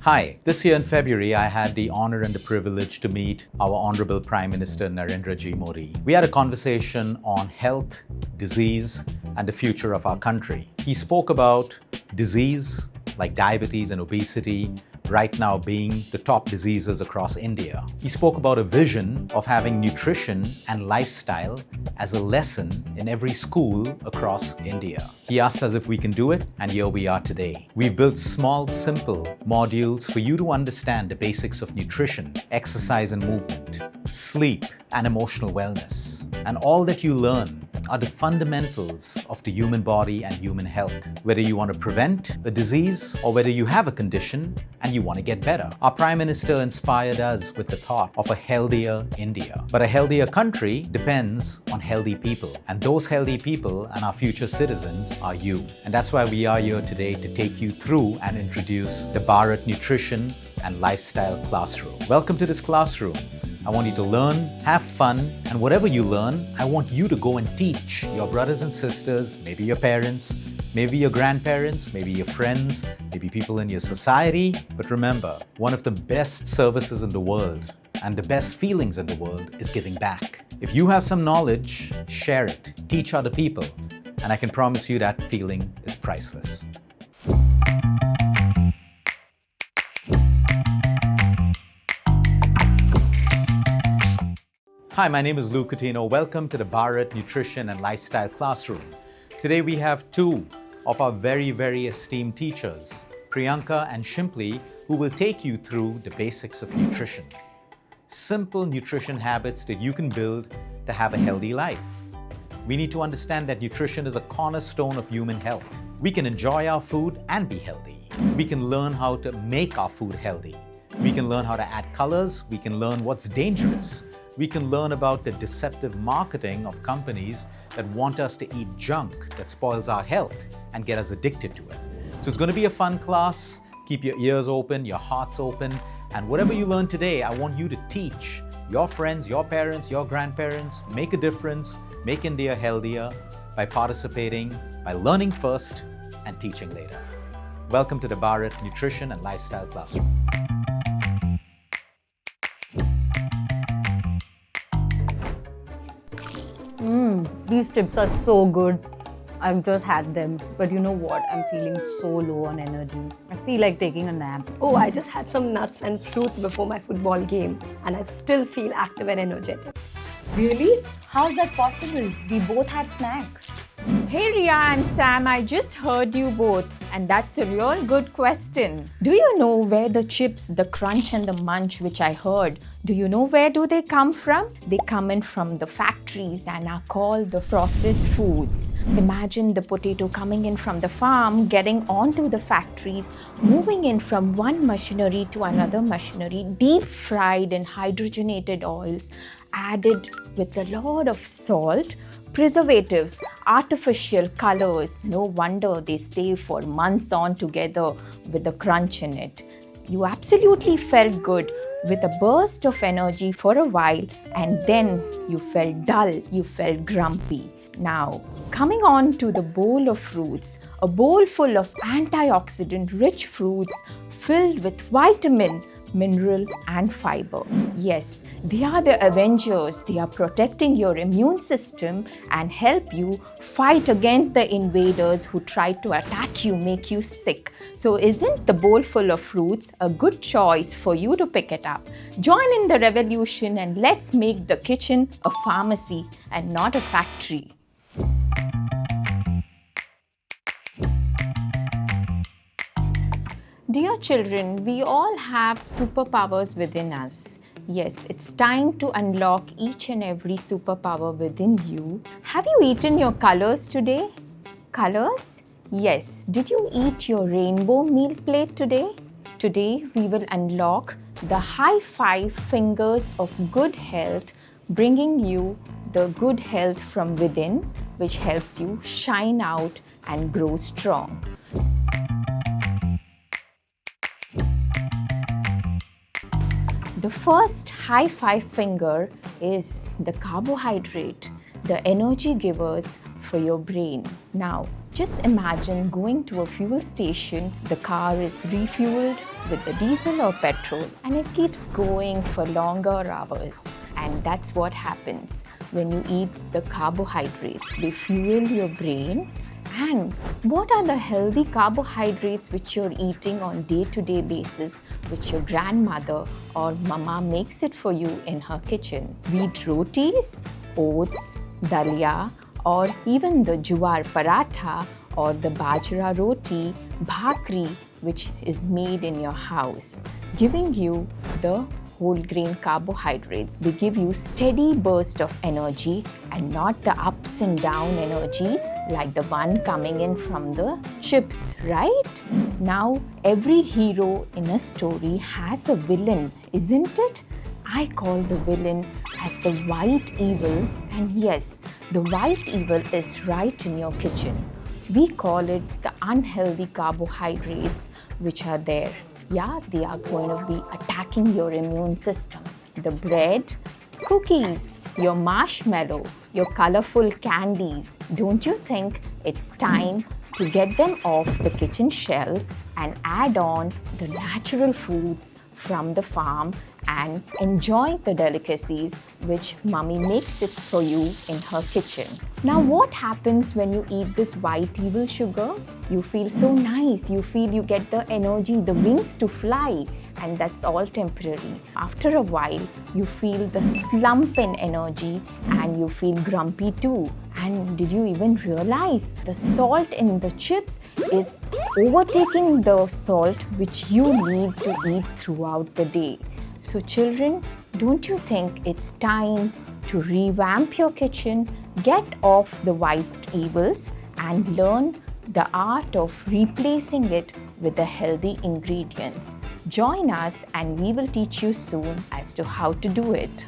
Hi, this year in February, I had the honor and the privilege to meet our Honorable Prime Minister Narendra G. Modi. We had a conversation on health, disease, and the future of our country. He spoke about disease like diabetes and obesity right now being the top diseases across India. He spoke about a vision of having nutrition and lifestyle as a lesson in every school across India. He asked us if we can do it, and here we are today. We've built small, simple modules for you to understand the basics of nutrition, exercise and movement, sleep, and emotional wellness. And all that you learn are the fundamentals of the human body and human health. Whether you want to prevent a disease or whether you have a condition and you want to get better. Our Prime Minister inspired us with the thought of a healthier India. But a healthier country depends on healthy people. And those healthy people and our future citizens are you. And that's why we are here today to take you through and introduce the Bharat Nutrition and Lifestyle Classroom. Welcome to this classroom. I want you to learn, have fun, and whatever you learn, I want you to go and teach your brothers and sisters, maybe your parents, maybe your grandparents, maybe your friends, maybe people in your society. But remember, one of the best services in the world and the best feelings in the world is giving back. If you have some knowledge, share it, teach other people, and I can promise you that feeling is priceless. Hi, my name is Coutinho. Welcome to the Bharat Nutrition and Lifestyle Classroom. Today we have two of our very esteemed teachers, Priyanka and Shimpli, who will take you through the basics of nutrition. Simple nutrition habits that you can build to have a healthy life. We need to understand that nutrition is a cornerstone of human health. We can enjoy our food and be healthy. We can learn how to make our food healthy. We can learn how to add colors. We can learn what's dangerous. We can learn about the deceptive marketing of companies that want us to eat junk that spoils our health and get us addicted to it. So it's going to be a fun class. Keep your ears open, your hearts open, and whatever you learn today, I want you to teach your friends, your parents, your grandparents, make a difference, make India healthier by participating, by learning first and teaching later. Welcome to the Bharat Nutrition and Lifestyle Classroom. These tips are so good. I've just had them, but you know what? I'm feeling so low on energy. I feel like taking a nap. Oh, I just had some nuts and fruits before my football game, and I still feel active and energetic. Really? How's that possible? We both had snacks. Hey Ria and Sam, I just heard you both, and that's a real good question. Do you know where the chips, the crunch and the munch which I heard, do you know where do they come from? They come in from the factories and are called the processed foods. Imagine the potato coming in from the farm, getting onto the factories, moving in from one machinery to another machinery, deep fried in hydrogenated oils, added with a lot of salt, preservatives, artificial colors. No wonder they stay for months on together with the crunch in it. You absolutely felt good with a burst of energy for a while, and then you felt dull, you felt grumpy. Now, coming on to the bowl of fruits, a bowl full of antioxidant rich fruits filled with vitamin, mineral and fiber. Yes, they are the Avengers. They are protecting your immune system and help you fight against the invaders who try to attack you, make you sick. So isn't the bowl full of fruits a good choice for you to pick it up? Join in the revolution and let's make the kitchen a pharmacy and not a factory. Dear children, we all have superpowers within us. Yes, it's time to unlock each and every superpower within you. Have you eaten your colors today? Colors? Yes. Did you eat your rainbow meal plate today? Today, we will unlock the high five fingers of good health, bringing you the good health from within, which helps you shine out and grow strong. The first high five finger is the carbohydrate, the energy givers for your brain. Now, Just imagine going to a fuel station, the car is refueled with the diesel or petrol, and it keeps going for longer hours. And that's what happens when you eat the carbohydrates. They fuel your brain. And what are the healthy carbohydrates which you're eating on day-to-day basis, which your grandmother or mama makes it for you in her kitchen? Wheat rotis, oats, dalia, or even the juwar paratha or the bajra roti, bhakri, which is made in your house, giving you the whole grain carbohydrates. They give you steady burst of energy and not the ups and down energy like the one coming in from the chips, right? Now, every hero in a story has a villain, isn't it? I call the villain as the white evil, and yes, the white evil is right in your kitchen. We call it the unhealthy carbohydrates which are there. Yeah, they are going to be attacking your immune system. The bread, cookies, your marshmallow, your colorful candies. Don't you think it's time to get them off the kitchen shelves and add on the natural foods from the farm and enjoy the delicacies which mommy makes it for you in her kitchen? Now, what happens when you eat this white evil sugar? You feel so nice, you feel you get the energy, the wings to fly, and that's all temporary. After a while, you feel the slump in energy and you feel grumpy too. And did you even realize the salt in the chips is overtaking the salt which you need to eat throughout the day? So children, don't you think it's time to revamp your kitchen, get off the white evils and learn the art of replacing it with the healthy ingredients? Join us and we will teach you soon as to how to do it.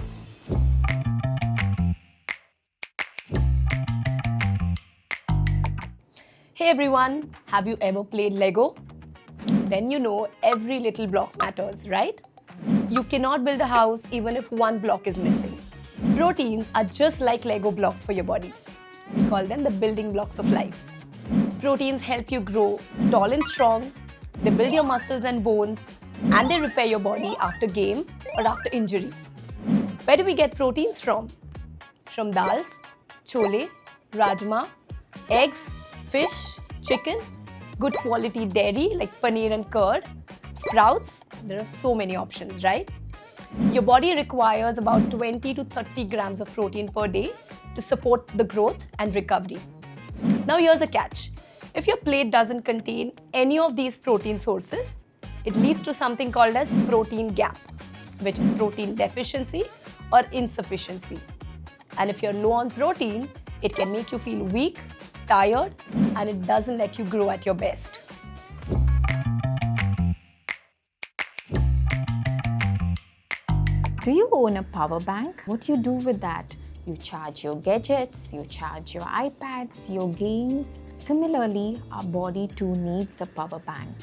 Hey everyone, have you ever played Lego? Then you know every little block matters, right? You cannot build a house even if one block is missing. Proteins are just like Lego blocks for your body. We call them the building blocks of life. Proteins help you grow tall and strong, they build your muscles and bones, and they repair your body after game or after injury. Where do we get proteins from? From dals, chole, rajma, eggs, fish, chicken, good quality dairy like paneer and curd, sprouts. There are so many options, right? Your body requires about 20 to 30 grams of protein per day to support the growth and recovery. Now here's a catch. If your plate doesn't contain any of these protein sources, it leads to something called as protein gap, which is protein deficiency or insufficiency. And if you're low on protein, it can make you feel weak, tired, and it doesn't let you grow at your best. Do you own a power bank? What do you do with that? You charge your gadgets, you charge your iPads, your games. Similarly, our body too needs a power bank,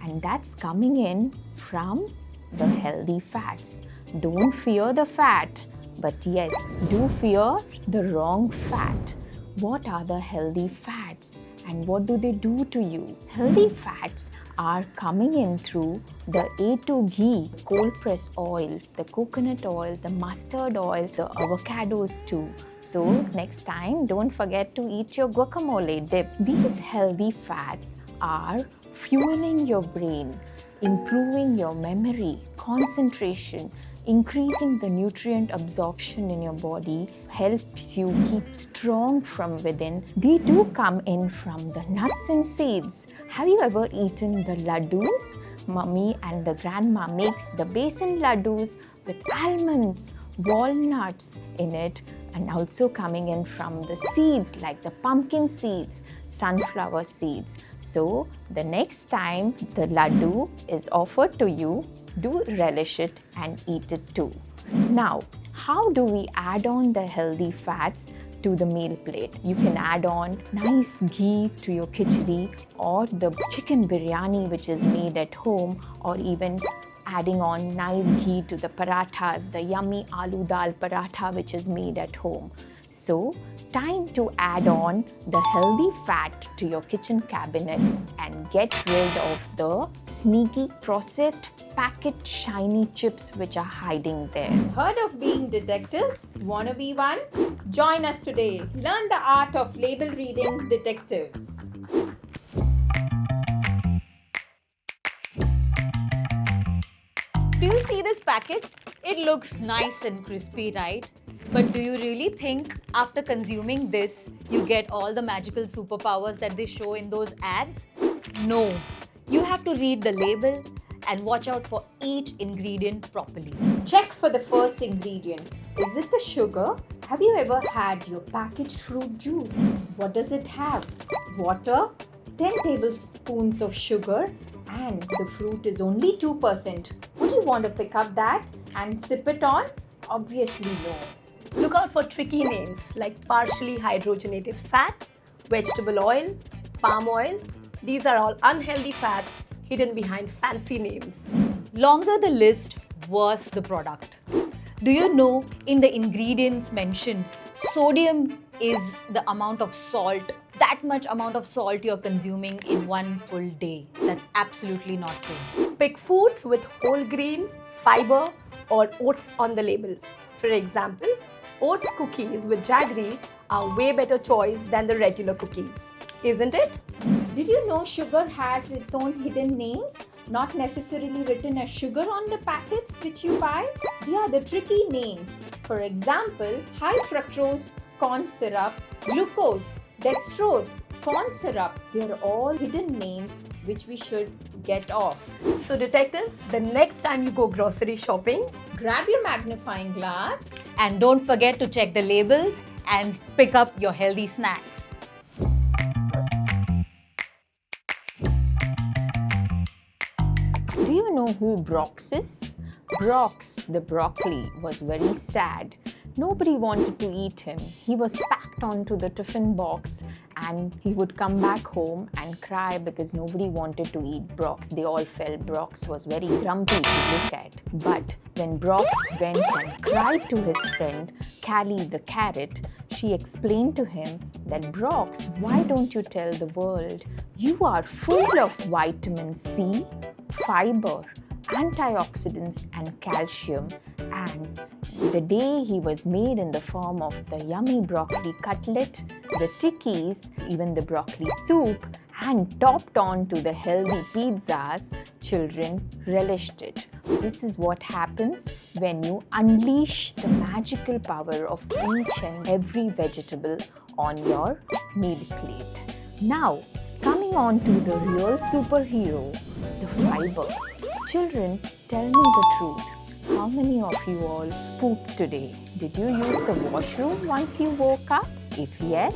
and that's coming in from the healthy fats. Don't fear the fat, but yes, do fear the wrong fat. What are the healthy fats and what do they do to you? Healthy fats are coming in through the A2 ghee, cold pressed oils, the coconut oil, the mustard oil, the avocados too. So next time, don't forget to eat your guacamole dip. These healthy fats are fueling your brain, improving your memory, concentration, increasing the nutrient absorption in your body, helps you keep strong from within. They do come in from the nuts and seeds. Have you ever eaten the laddus? Mummy and the grandma makes the besan laddus with almonds, walnuts in it, and also coming in from the seeds like the pumpkin seeds, sunflower seeds. So the next time the laddu is offered to you, do relish it and eat it too. Now, how do we add on the healthy fats to the meal plate? You can add on nice ghee to your khichdi or the chicken biryani which is made at home, or even adding on nice ghee to the parathas, the yummy aloo dal paratha which is made at home. So, time to add on the healthy fat to your kitchen cabinet and get rid of the sneaky processed packet shiny chips which are hiding there. Heard of being detectives? Wanna be one? Join us today. Learn the art of label reading detectives. Do you see this packet? It looks nice and crispy, right? But do you really think after consuming this, you get all the magical superpowers that they show in those ads? No. You have to read the label and watch out for each ingredient properly. Check for the first ingredient. Is it the sugar? Have you ever had your packaged fruit juice? What does it have? Water, 10 tablespoons of sugar, and the fruit is only 2%. Would you want to pick up that and sip it on? Obviously no. Look out for tricky names like partially hydrogenated fat, vegetable oil, palm oil. These are all unhealthy fats hidden behind fancy names. Longer the list, worse the product. Do you know in the ingredients mentioned, sodium is the amount of salt, that much amount of salt you're consuming in one full day? That's absolutely not true. Pick foods with whole grain, fiber, or oats on the label. For example, oats cookies with jaggery are way better choice than the regular cookies, isn't it? Did you know sugar has its own hidden names? Not necessarily written as sugar on the packets which you buy. They are the tricky names. For example, high fructose corn syrup, glucose, dextrose, corn syrup. They are all hidden names which we should get off. So detectives, the next time you go grocery shopping, Grab your magnifying glass. And don't forget to check the labels and pick up your healthy snacks. Do you know who Brox is? Brox, the broccoli, was very sad. Nobody wanted to eat him. He was packed onto the tiffin box and he would come back home and cry because nobody wanted to eat Brox. They all felt Brox was very grumpy to look at. But when Brox went and cried to his friend, Callie the carrot, she explained to him that, Brox, why don't you tell the world you are full of vitamin C, fiber, antioxidants and calcium, and the day he was made in the form of the yummy broccoli cutlet, the tikis, even the broccoli soup, and topped on to the healthy pizzas, children relished it. This is what happens when you unleash the magical power of each and every vegetable on your meal plate. Now, coming on to the real superhero, the fiber. Children, tell me the truth. How many of you all pooped today? Did you use the washroom once you woke up? If yes,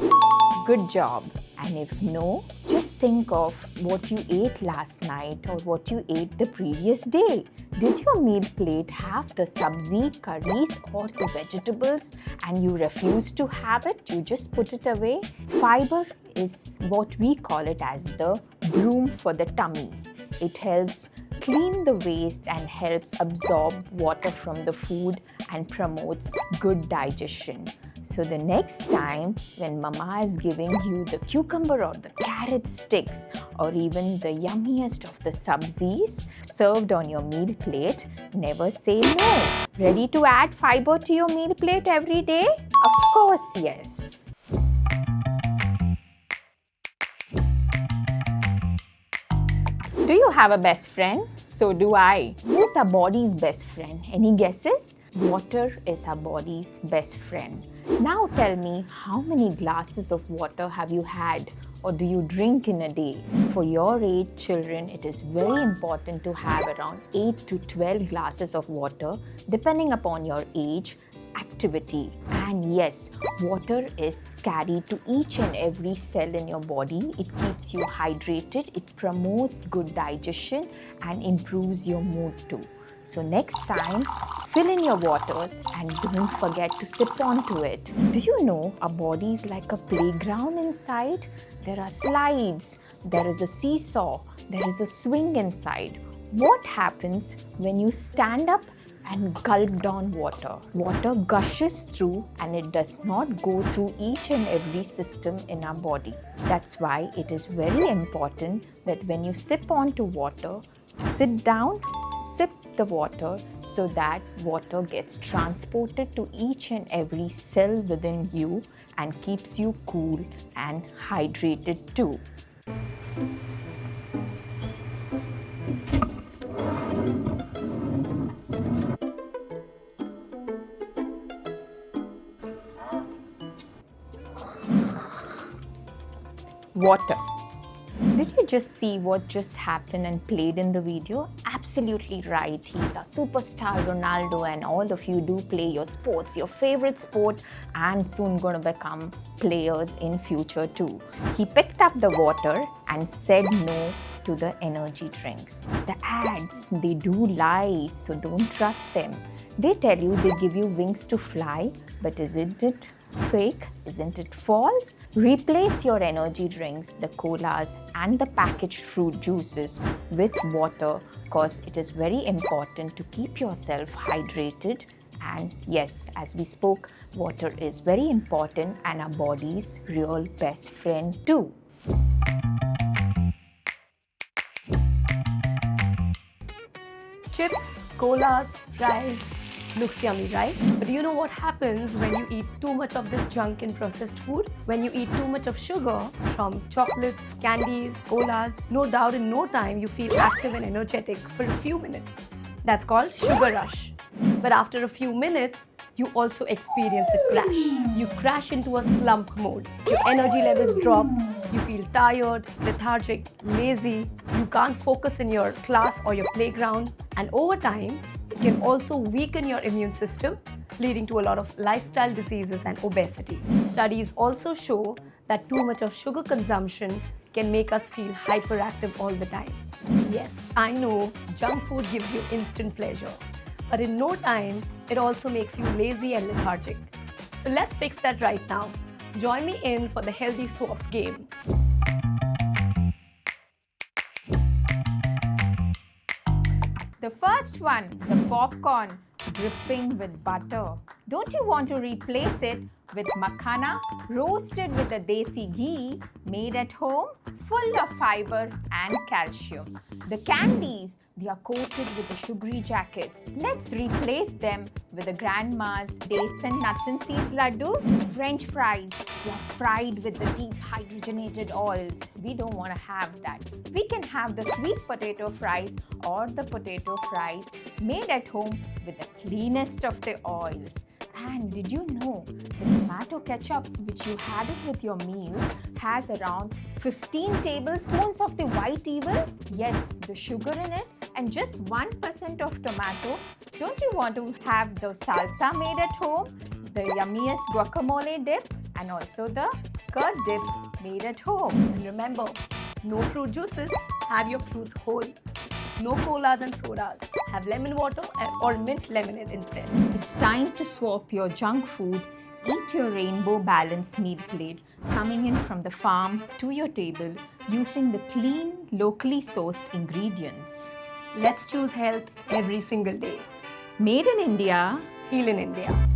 good job. And if no, just think of what you ate last night or what you ate the previous day. Did your meal plate have the sabzi, curries or the vegetables and you refused to have it? You just put it away? Fiber is what we call it as the broom for the tummy. It helps clean the waste and helps absorb water from the food and promotes good digestion. So the next time when mama is giving you the cucumber or the carrot sticks or even the yummiest of the sabzis served on your meal plate, never say no. Ready to add fiber to your meal plate every day? Of course, yes. Do you have a best friend? So do I. Who's our body's best friend? Any guesses? Water is our body's best friend. Now tell me, how many glasses of water have you had or do you drink in a day? For your age children, it is very important to have around 8 to 12 glasses of water depending upon your age, activity. And yes, water is carried to each and every cell in your body. It keeps you hydrated, it promotes good digestion and improves your mood too. So next time, fill in your waters and don't forget to sip onto it. Do you know our body is like a playground inside? There are slides, there is a seesaw, there is a swing inside. What happens when you stand up and gulp down water. Water gushes through and it does not go through each and every system in our body. That's why it is very important that when you sip onto water, sit down, sip the water so that water gets transported to each and every cell within you and keeps you cool and hydrated too. Water. Did you just see what just happened and played in the video? Absolutely right. He's a superstar Ronaldo and all of you do play your sports, your favorite sport, and soon going to become players in future too. He picked up the water and said no to the energy drinks. The ads, they do lie, so don't trust them. They tell you they give you wings to fly, but isn't it fake? Isn't it false? Replace your energy drinks, the colas and the packaged fruit juices with water, because it is very important to keep yourself hydrated. And yes, as we spoke, water is very important and our body's real best friend too. Chips, colas, fries, looks yummy, right? But do you know what happens when you eat too much of this junk in processed food? When you eat too much of sugar from chocolates, candies, colas, no doubt in no time you feel active and energetic for a few minutes. That's called sugar rush. But after a few minutes, you also experience a crash. You crash into a slump mode. Your energy levels drop. You feel tired, lethargic, lazy. You can't focus in your class or your playground. And over time, it can also weaken your immune system, leading to a lot of lifestyle diseases and obesity. Studies also show that too much of sugar consumption can make us feel hyperactive all the time. Yes, I know junk food gives you instant pleasure, but in no time, it also makes you lazy and lethargic. So let's fix that right now. Join me in for the Healthy Swaps game. The first one, the popcorn dripping with butter. Don't you want to replace it with makhana roasted with a desi ghee made at home, full of fiber and calcium? The candies, they are coated with the sugary jackets. Let's replace them with the grandma's dates and nuts and seeds laddu. French fries, they are fried with the deep hydrogenated oils. We don't want to have that. We can have the sweet potato fries or the potato fries made at home with the cleanest of the oils. And did you know the tomato ketchup which you had it with your meals has around 15 tablespoons of the white evil? Yes, the sugar in it, and just 1% of tomato. Don't you want to have the salsa made at home, the yummiest guacamole dip, and also the curd dip made at home? And remember, no fruit juices, have your fruits whole. No colas and sodas, have lemon water or mint lemonade instead. It's time to swap your junk food. Eat your rainbow balanced meal plate coming in from the farm to your table using the clean, locally sourced ingredients. Let's choose health every single day. Made in India, Heal in India.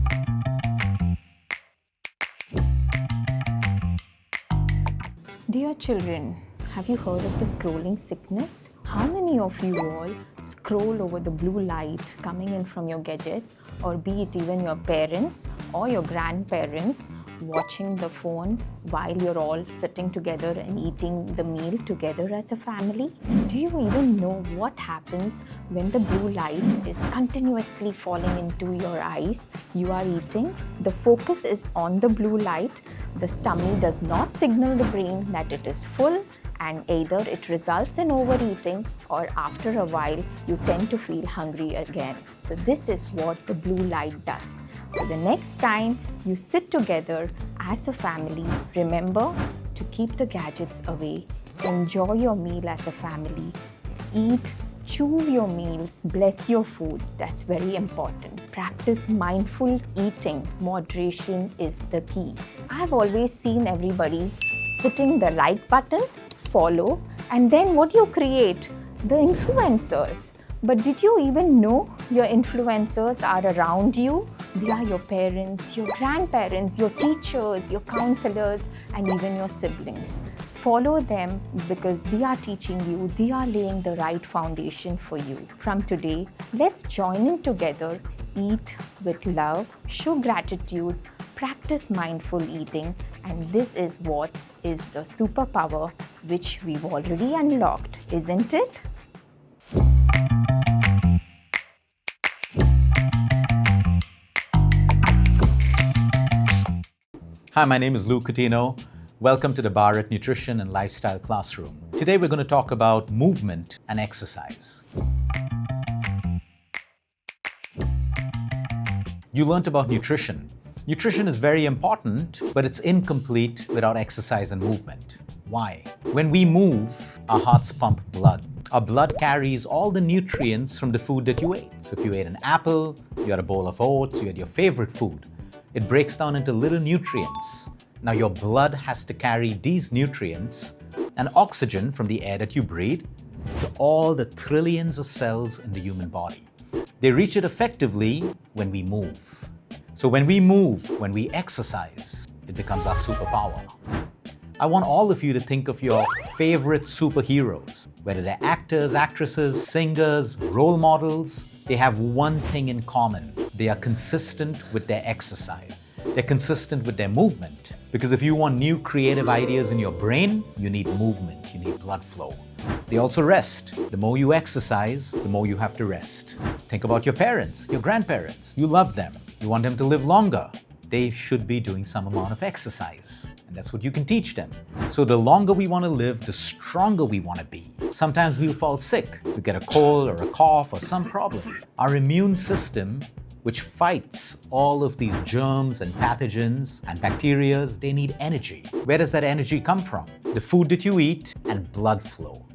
Dear children, have you heard of the scrolling sickness? How many of you all scroll over the blue light coming in from your gadgets, or be it even your parents or your grandparents watching the phone while you're all sitting together and eating the meal together as a family? Do you even know what happens when the blue light is continuously falling into your eyes? You are eating, the focus is on the blue light, the tummy does not signal the brain that it is full, and either it results in overeating or after a while you tend to feel hungry again. So this is what the blue light does. So the next time you sit together as a family, remember to keep the gadgets away, enjoy your meal as a family, eat, chew your meals, bless your food. That's very important. Practice mindful eating. Moderation is the key. I've always seen everybody hitting the like button, follow, and then what you create? The influencers. But did you even know your influencers are around you? They are your parents, your grandparents, your teachers, your counselors, and even your siblings. Follow them because they are teaching you, they are laying the right foundation for you. From today, let's join in together, eat with love, show gratitude, practice mindful eating, and this is what is the superpower which we've already unlocked, isn't it? Hi, my name is Coutinho. Welcome to the Bharat Nutrition and Lifestyle Classroom. Today we're going to talk about movement and exercise. You learnt about nutrition. Nutrition is very important, but it's incomplete without exercise and movement. Why? When we move, our hearts pump blood. Our blood carries all the nutrients from the food that you ate. So if you ate an apple, you had a bowl of oats, you had your favorite food, it breaks down into little nutrients. Now your blood has to carry these nutrients and oxygen from the air that you breathe to all the trillions of cells in the human body. They reach it effectively when we move. So when we move, when we exercise, it becomes our superpower. I want all of you to think of your favorite superheroes, whether they're actors, actresses, singers, role models. They have one thing in common. They are consistent with their exercise. They're consistent with their movement. Because if you want new creative ideas in your brain, you need movement, you need blood flow. They also rest. The more you exercise, the more you have to rest. Think about your parents, your grandparents. You love them. You want them to live longer. They should be doing some amount of exercise. And that's what you can teach them. So the longer we want to live, the stronger we want to be. Sometimes we'll fall sick. We get a cold or a cough or some problem. Our immune system, which fights all of these germs and pathogens and bacteria, they need energy. Where does that energy come from? The food that you eat and blood flow.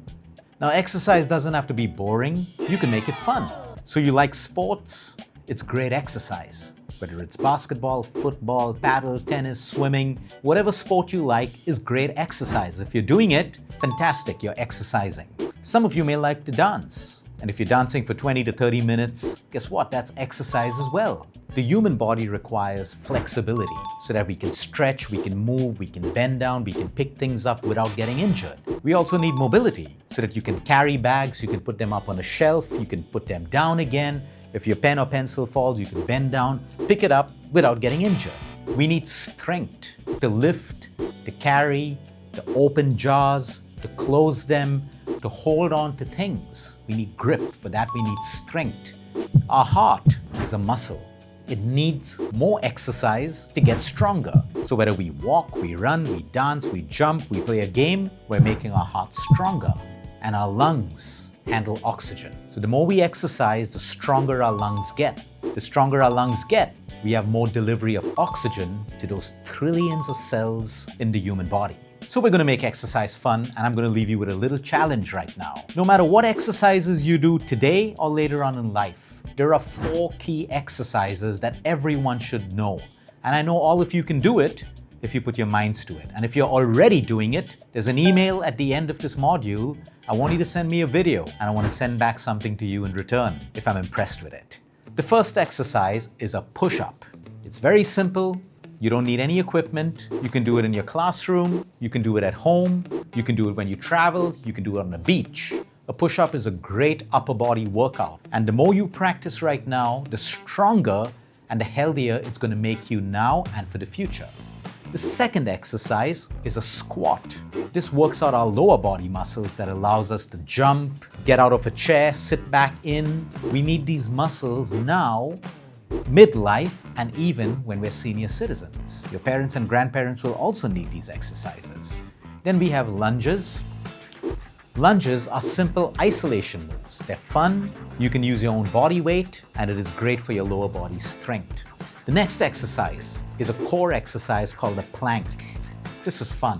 Now, exercise doesn't have to be boring. You can make it fun. So you like sports? It's great exercise. Whether it's basketball, football, paddle, tennis, swimming, whatever sport you like is great exercise. If you're doing it, fantastic, you're exercising. Some of you may like to dance. And if you're dancing for 20 to 30 minutes, guess what? That's exercise as well. The human body requires flexibility so that we can stretch, we can move, we can bend down, we can pick things up without getting injured. We also need mobility so that you can carry bags, you can put them up on a shelf, you can put them down again. If your pen or pencil falls, you can bend down, pick it up without getting injured. We need strength to lift, to carry, to open jars, to close them, to hold on to things. We need grip. For that, we need strength. Our heart is a muscle. It needs more exercise to get stronger. So whether we walk, we run, we dance, we jump, we play a game, we're making our heart stronger. And our lungs handle oxygen. So the more we exercise, the stronger our lungs get. The stronger our lungs get, we have more delivery of oxygen to those trillions of cells in the human body. So we're going to make exercise fun, and I'm going to leave you with a little challenge right now. No matter what exercises you do today or later on in life, there are 4 key exercises that everyone should know. And I know all of you can do it if you put your minds to it. And if you're already doing it, there's an email at the end of this module. I want you to send me a video, and I want to send back something to you in return if I'm impressed with it. The first exercise is a push-up. It's very simple. You don't need any equipment. You can do it in your classroom. You can do it at home. You can do it when you travel. You can do it on the beach. A push-up is a great upper body workout. And the more you practice right now, the stronger and the healthier it's going to make you now and for the future. The second exercise is a squat. This works out our lower body muscles that allows us to jump, get out of a chair, sit back in. We need these muscles now, midlife, and even when we're senior citizens. Your parents and grandparents will also need these exercises. Then we have lunges. Lunges are simple isolation moves. They're fun, you can use your own body weight, and it is great for your lower body strength. The next exercise is a core exercise called the plank. This is fun.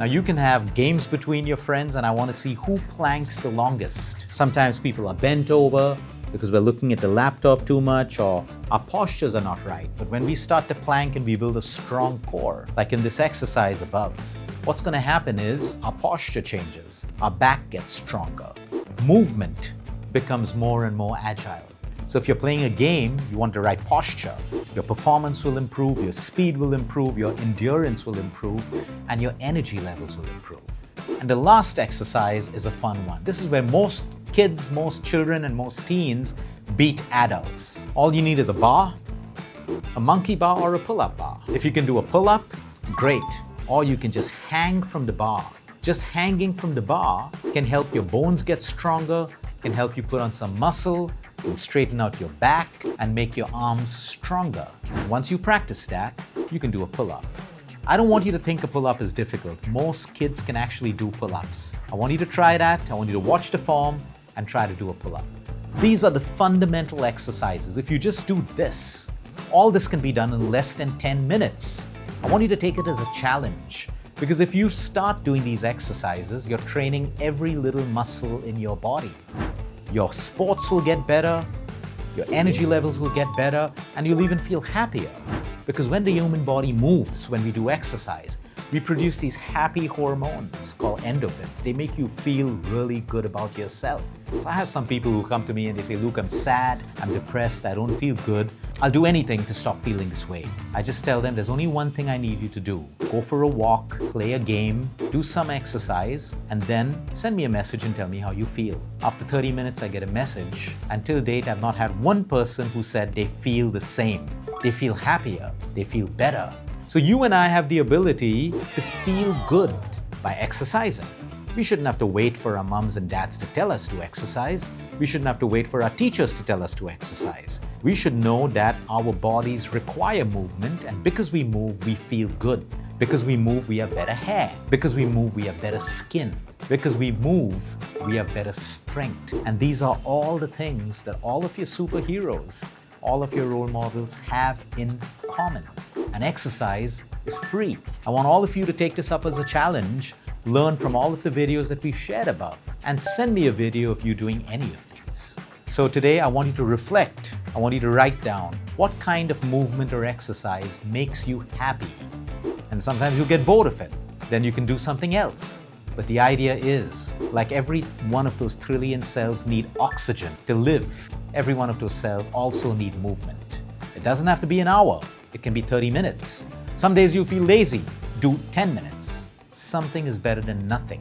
Now you can have games between your friends, and I want to see who planks the longest. Sometimes people are bent over because we're looking at the laptop too much or our postures are not right. But when we start to plank and we build a strong core, like in this exercise above, what's going to happen is our posture changes, our back gets stronger. Movement becomes more and more agile. So if you're playing a game, you want the right posture. Your performance will improve, your speed will improve, your endurance will improve, and your energy levels will improve. And the last exercise is a fun one. This is where most kids, most children, and most teens beat adults. All you need is a bar, a monkey bar, or a pull-up bar. If you can do a pull-up, great. Or you can just hang from the bar. Just hanging from the bar can help your bones get stronger, can help you put on some muscle, can straighten out your back, and make your arms stronger. Once you practice that, you can do a pull-up. I don't want you to think a pull-up is difficult. Most kids can actually do pull-ups. I want you to try that. I want you to watch the form and try to do a pull-up. These are the fundamental exercises. If you just do this, all this can be done in less than 10 minutes. I want you to take it as a challenge, because if you start doing these exercises, you're training every little muscle in your body. Your sports will get better, your energy levels will get better, and you'll even feel happier. Because when the human body moves, when we do exercise, we produce these happy hormones called endorphins. They make you feel really good about yourself. So I have some people who come to me and they say, "Luke, I'm sad, I'm depressed, I don't feel good. I'll do anything to stop feeling this way." I just tell them there's only one thing I need you to do. Go for a walk, play a game, do some exercise, and then send me a message and tell me how you feel. After 30 minutes, I get a message. Until date, I've not had one person who said they feel the same. They feel happier, they feel better. So you and I have the ability to feel good by exercising. We shouldn't have to wait for our mums and dads to tell us to exercise. We shouldn't have to wait for our teachers to tell us to exercise. We should know that our bodies require movement, and because we move, we feel good. Because we move, we have better hair. Because we move, we have better skin. Because we move, we have better strength. And these are all the things that all of your superheroes, all of your role models have in common. And exercise is free. I want all of you to take this up as a challenge, learn from all of the videos that we've shared above, and send me a video of you doing any of these. So today I want you to reflect. I want you to write down what kind of movement or exercise makes you happy. And sometimes you'll get bored of it. Then you can do something else. But the idea is, like every one of those trillion cells need oxygen to live, every one of those cells also need movement. It doesn't have to be an hour. It can be 30 minutes. Some days you feel lazy. Do 10 minutes. Something is better than nothing.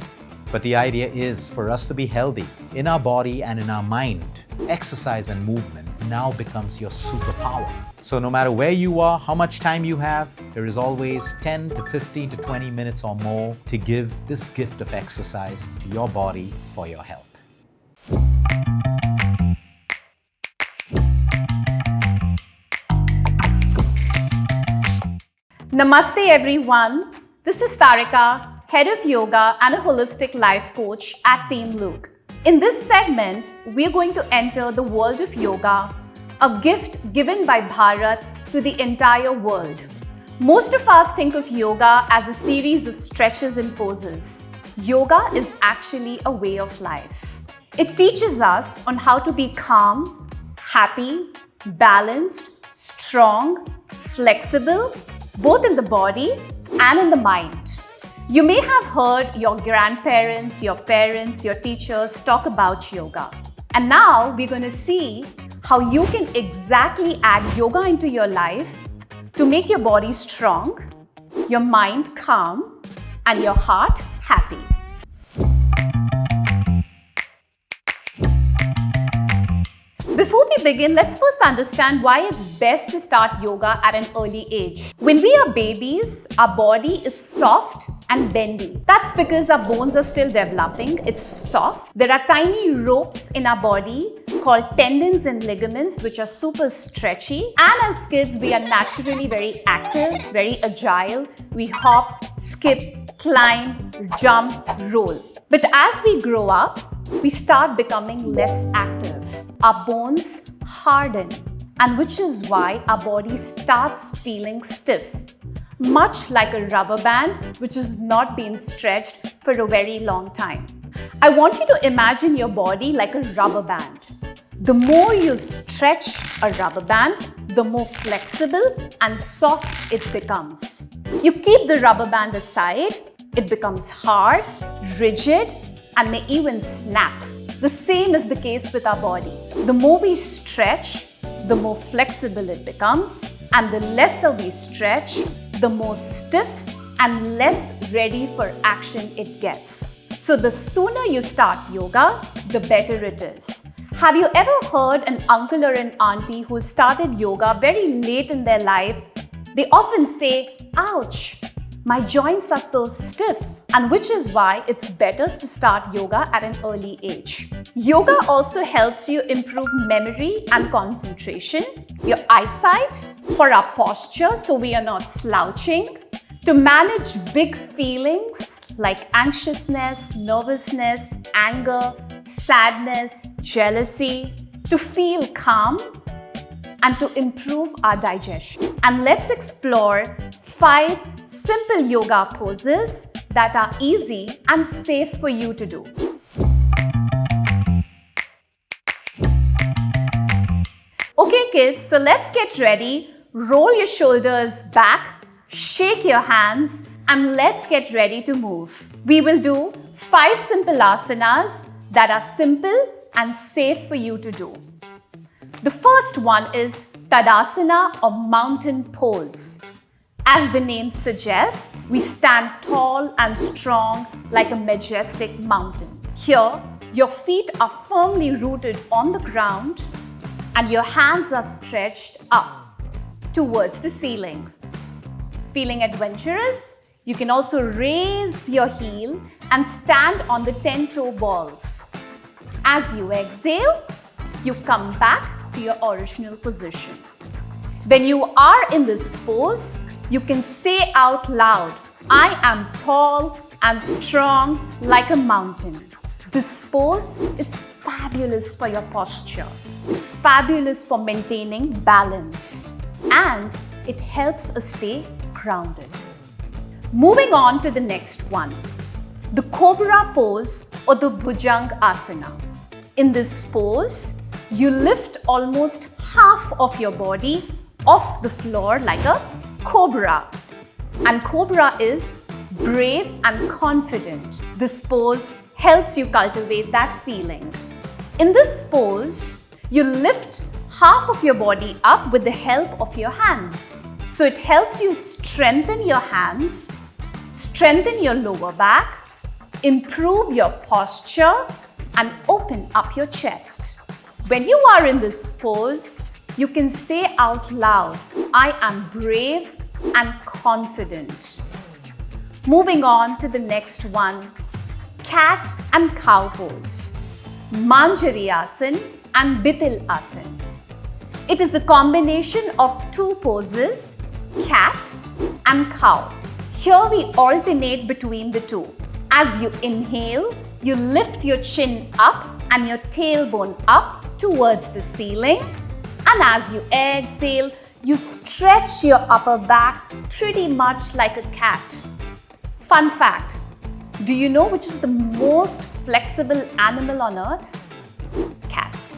But the idea is for us to be healthy in our body and in our mind. Exercise and movement now becomes your superpower. So no matter where you are, how much time you have, there is always 10 to 15 to 20 minutes or more to give this gift of exercise to your body for your health. Namaste everyone, this is Tarika, Head of Yoga and a Holistic Life Coach at Team Luke. In this segment, we are going to enter the world of yoga, a gift given by Bharat to the entire world. Most of us think of yoga as a series of stretches and poses. Yoga is actually a way of life. It teaches us on how to be calm, happy, balanced, strong, flexible, both in the body and in the mind. You may have heard your grandparents, your parents, your teachers talk about yoga. And now we're going to see how you can exactly add yoga into your life to make your body strong, your mind calm, and your heart happy. Before we begin, let's first understand why it's best to start yoga at an early age. When we are babies, our body is soft and bendy. That's because our bones are still developing. It's soft. There are tiny ropes in our body called tendons and ligaments, which are super stretchy. And as kids, we are naturally very active, very agile. We hop, skip, climb, jump, roll. But as we grow up, we start becoming less active. Our bones harden, and which is why our body starts feeling stiff, much like a rubber band which has not been stretched for a very long time. I want you to imagine your body like a rubber band. The more you stretch a rubber band, the more flexible and soft it becomes. You keep the rubber band aside, it becomes hard, rigid, and may even snap. The same same is the case with our body. The more we stretch, the more flexible it becomes, and the lesser we stretch, the more stiff and less ready for action it gets. So the sooner you start yoga, the better it is. Have you ever heard an uncle or an auntie who started yoga very late in their life? They often say, "Ouch, my joints are so stiff," and which is why it's better to start yoga at an early age. Yoga also helps you improve memory and concentration, your eyesight, for our posture so we are not slouching, to manage big feelings like anxiousness, nervousness, anger, sadness, jealousy, to feel calm, and to improve our digestion. And let's explore 5 simple yoga poses that are easy and safe for you to do. Okay kids, so let's get ready. Roll your shoulders back, shake your hands, and let's get ready to move. We will do 5 simple asanas that are simple and safe for you to do. The first one is Tadasana or mountain pose. As the name suggests, we stand tall and strong like a majestic mountain. Here, your feet are firmly rooted on the ground and your hands are stretched up towards the ceiling. Feeling adventurous? You can also raise your heel and stand on the 10-toe balls. As you exhale, you come back to your original position. When you are in this pose, you can say out loud, "I am tall and strong like a mountain." This pose is fabulous for your posture. It's fabulous for maintaining balance, and it helps us stay grounded. Moving on to the next one, the Cobra pose or the Bhujang Asana. In this pose, you lift almost half of your body off the floor like a cobra. And cobra is brave and confident. This pose helps you cultivate that feeling. In this pose, you lift half of your body up with the help of your hands. So it helps you strengthen your hands, strengthen your lower back, improve your posture, and open up your chest. When you are in this pose, you can say out loud, "I am brave and confident." Moving on to the next one, cat and cow pose, Manjari Asana and Bitil Asana. It is a combination of 2 poses, cat and cow. Here we alternate between the 2. As you inhale, you lift your chin up and your tailbone up towards the ceiling. And as you exhale, you stretch your upper back pretty much like a cat. Fun fact, do you know which is the most flexible animal on earth? Cats.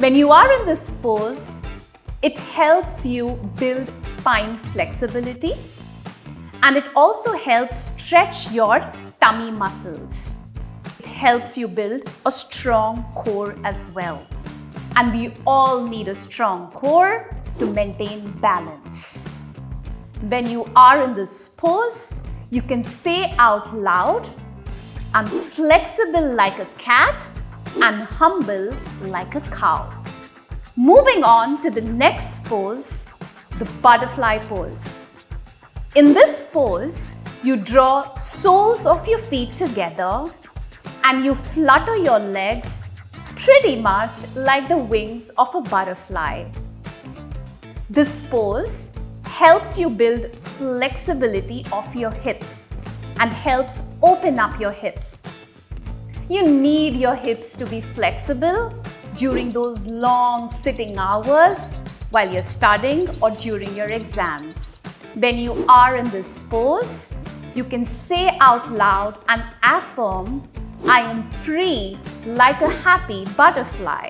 When you are in this pose, it helps you build spine flexibility, and it also helps stretch your tummy muscles. It helps you build a strong core as well. And we all need a strong core to maintain balance. When you are in this pose, you can say out loud, "I'm flexible like a cat and humble like a cow." Moving on to the next pose, the butterfly pose. In this pose, you draw soles of your feet together and you flutter your legs pretty much like the wings of a butterfly. This pose helps you build flexibility of your hips and helps open up your hips. You need your hips to be flexible during those long sitting hours while you're studying or during your exams. When you are in this pose, you can say out loud and affirm, "I am free like a happy butterfly."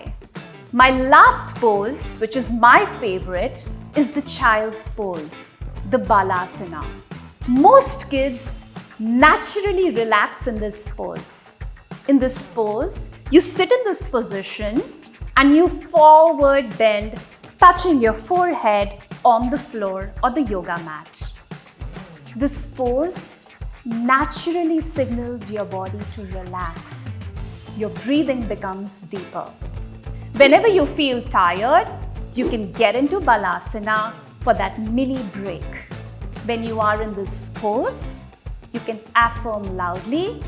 My last pose, which is my favorite, is the child's pose, the Balasana. Most kids naturally relax in this pose. In this pose, you sit in this position and you forward bend, touching your forehead on the floor or the yoga mat. This pose naturally signals your body to relax. Your breathing becomes deeper. Whenever you feel tired, you can get into Balasana for that mini break. When you are in this pose, you can affirm loudly,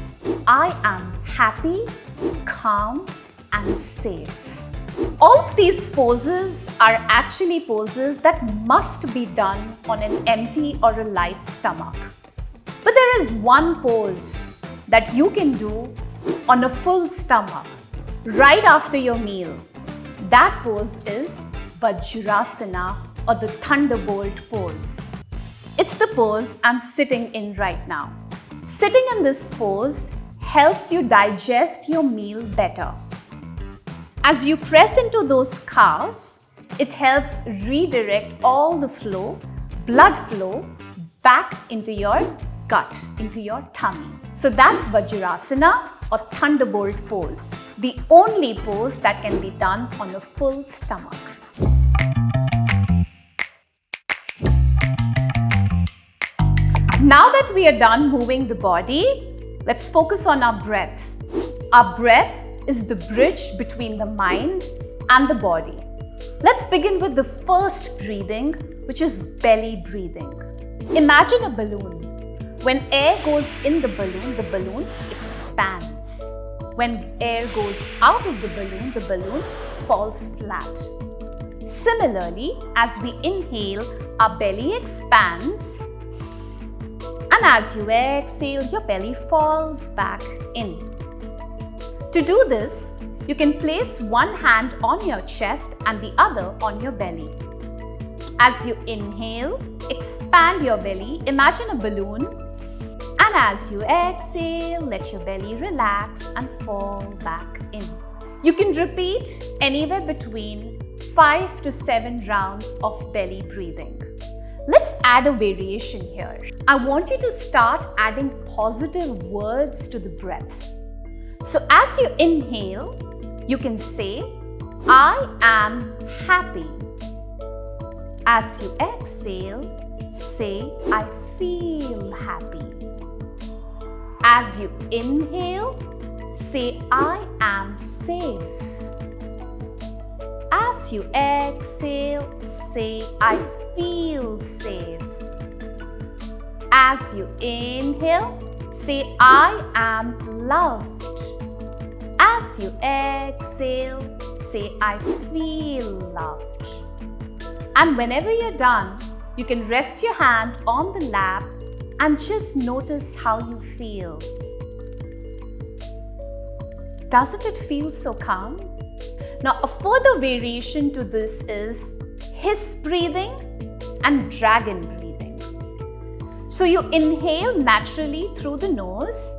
I am happy, calm, and safe. All of these poses are actually poses that must be done on an empty or a light stomach. But there is one pose that you can do on a full stomach right after your meal. That pose is Vajrasana or the Thunderbolt pose. It's the pose I'm sitting in right now. Sitting in this pose helps you digest your meal better. As you press into those calves, it helps redirect all the blood flow back into your gut, into your tummy. So that's Vajrasana or Thunderbolt pose, the only pose that can be done on a full stomach. Now that we are done moving the body, let's focus on our breath. Our breath is the bridge between the mind and the body. Let's begin with the first breathing, which is belly breathing. Imagine a balloon. When air goes in the balloon expands. When air goes out of the balloon falls flat. Similarly, as we inhale, our belly expands, and as you exhale, your belly falls back in. To do this, you can place one hand on your chest and the other on your belly. As you inhale, expand your belly, imagine a balloon, and as you exhale, let your belly relax and fall back in. You can repeat anywhere between 5 to 7 rounds of belly breathing. Let's add a variation here. I want you to start adding positive words to the breath. So as you inhale, you can say, I am happy. As you exhale, say, I feel happy. As you inhale, say, I am safe. As you exhale, say, I feel safe. As you inhale, say, I am loved. As you exhale, say, I feel loved. And whenever you're done, you can rest your hand on the lap and just notice how you feel. Doesn't it feel so calm? Now, a further variation to this is hiss breathing and dragon breathing. So you inhale naturally through the nose,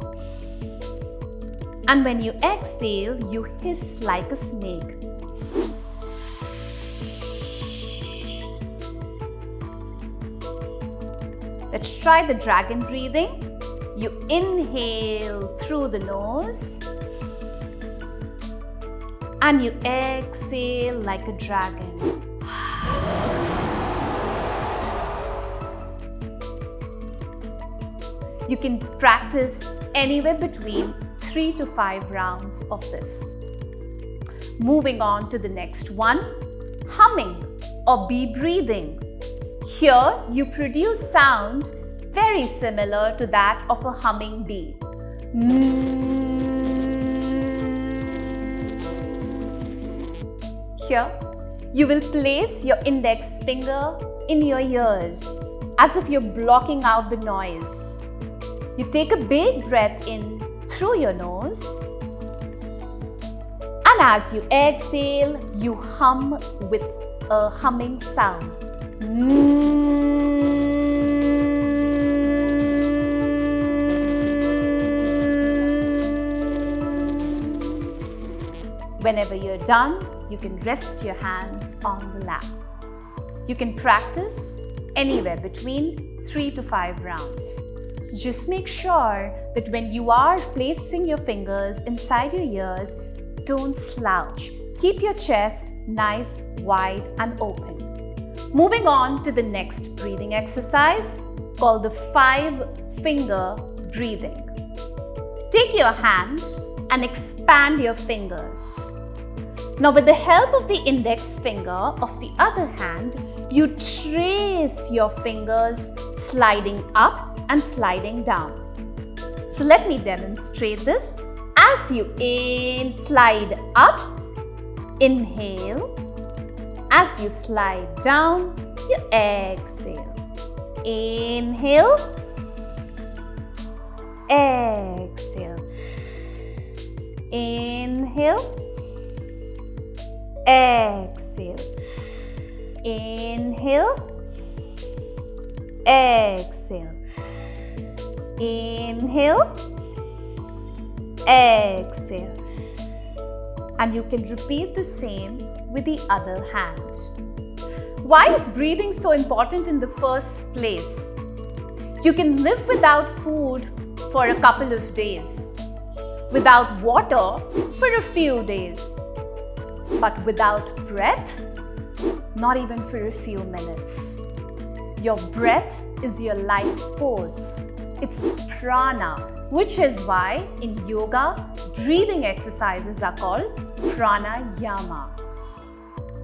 and when you exhale, you hiss like a snake. Let's try the dragon breathing. You inhale through the nose and you exhale like a dragon. You can practice anywhere between 3 to 5 rounds of this. Moving on to the next one, humming or bee breathing. Here you produce sound very similar to that of a humming bee. Here you will place your index finger in your ears as if you're blocking out the noise. You take a big breath in through your nose, and as you exhale, you hum with a humming sound. Whenever you're done, you can rest your hands on the lap. You can practice anywhere between 3 to 5 rounds. just make sure that when you are placing your fingers inside your ears, don't slouch. Keep your chest nice, wide and open. Moving on to the next breathing exercise called the 5-finger breathing. Take your hand and expand your fingers. Now with the help of the index finger of the other hand, you trace your fingers sliding up and sliding down. So let me demonstrate this. As you slide up, inhale. As you slide down, you exhale. Inhale, exhale. Inhale, exhale. Inhale, exhale. Inhale, exhale. And you can repeat the same with the other hand. Why is breathing so important in the first place? You can live without food for a couple of days, without water for a few days, but without breath, not even for a few minutes. Your breath is your life force. It's prana, which is why in yoga, breathing exercises are called pranayama.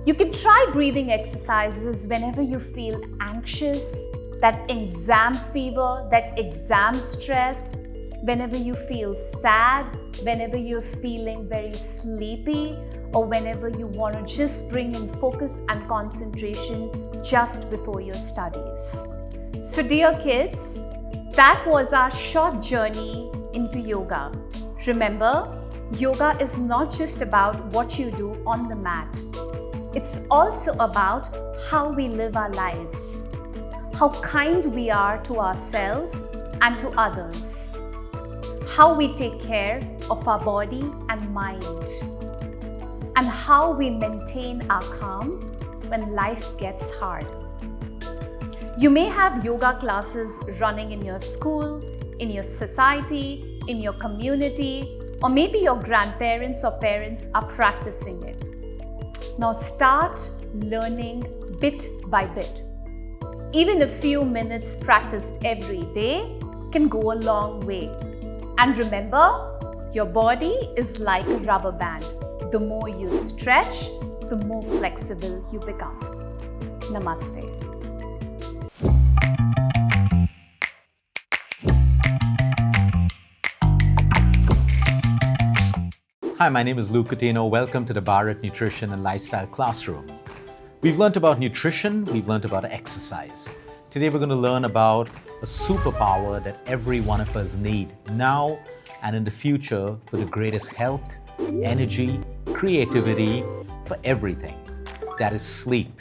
You can try breathing exercises whenever you feel anxious, that exam fever, that exam stress, whenever you feel sad, whenever you're feeling very sleepy, or whenever you want to just bring in focus and concentration just before your studies. So dear kids, that was our short journey into yoga. Remember, yoga is not just about what you do on the mat. It's also about how we live our lives, how kind we are to ourselves and to others, how we take care of our body and mind, and how we maintain our calm when life gets hard. You may have yoga classes running in your school, in your society, in your community, or maybe your grandparents or parents are practicing it. Now start learning bit by bit. Even a few minutes practiced every day can go a long way. And remember, your body is like a rubber band. The more you stretch, the more flexible you become. Namaste. Hi, my name is Coutinho. Welcome to the Bharat Nutrition and Lifestyle Classroom. We've learned about nutrition, we've learned about exercise. Today we're going to learn about a superpower that every one of us need now and in the future for the greatest health, energy, creativity, for everything. That is sleep.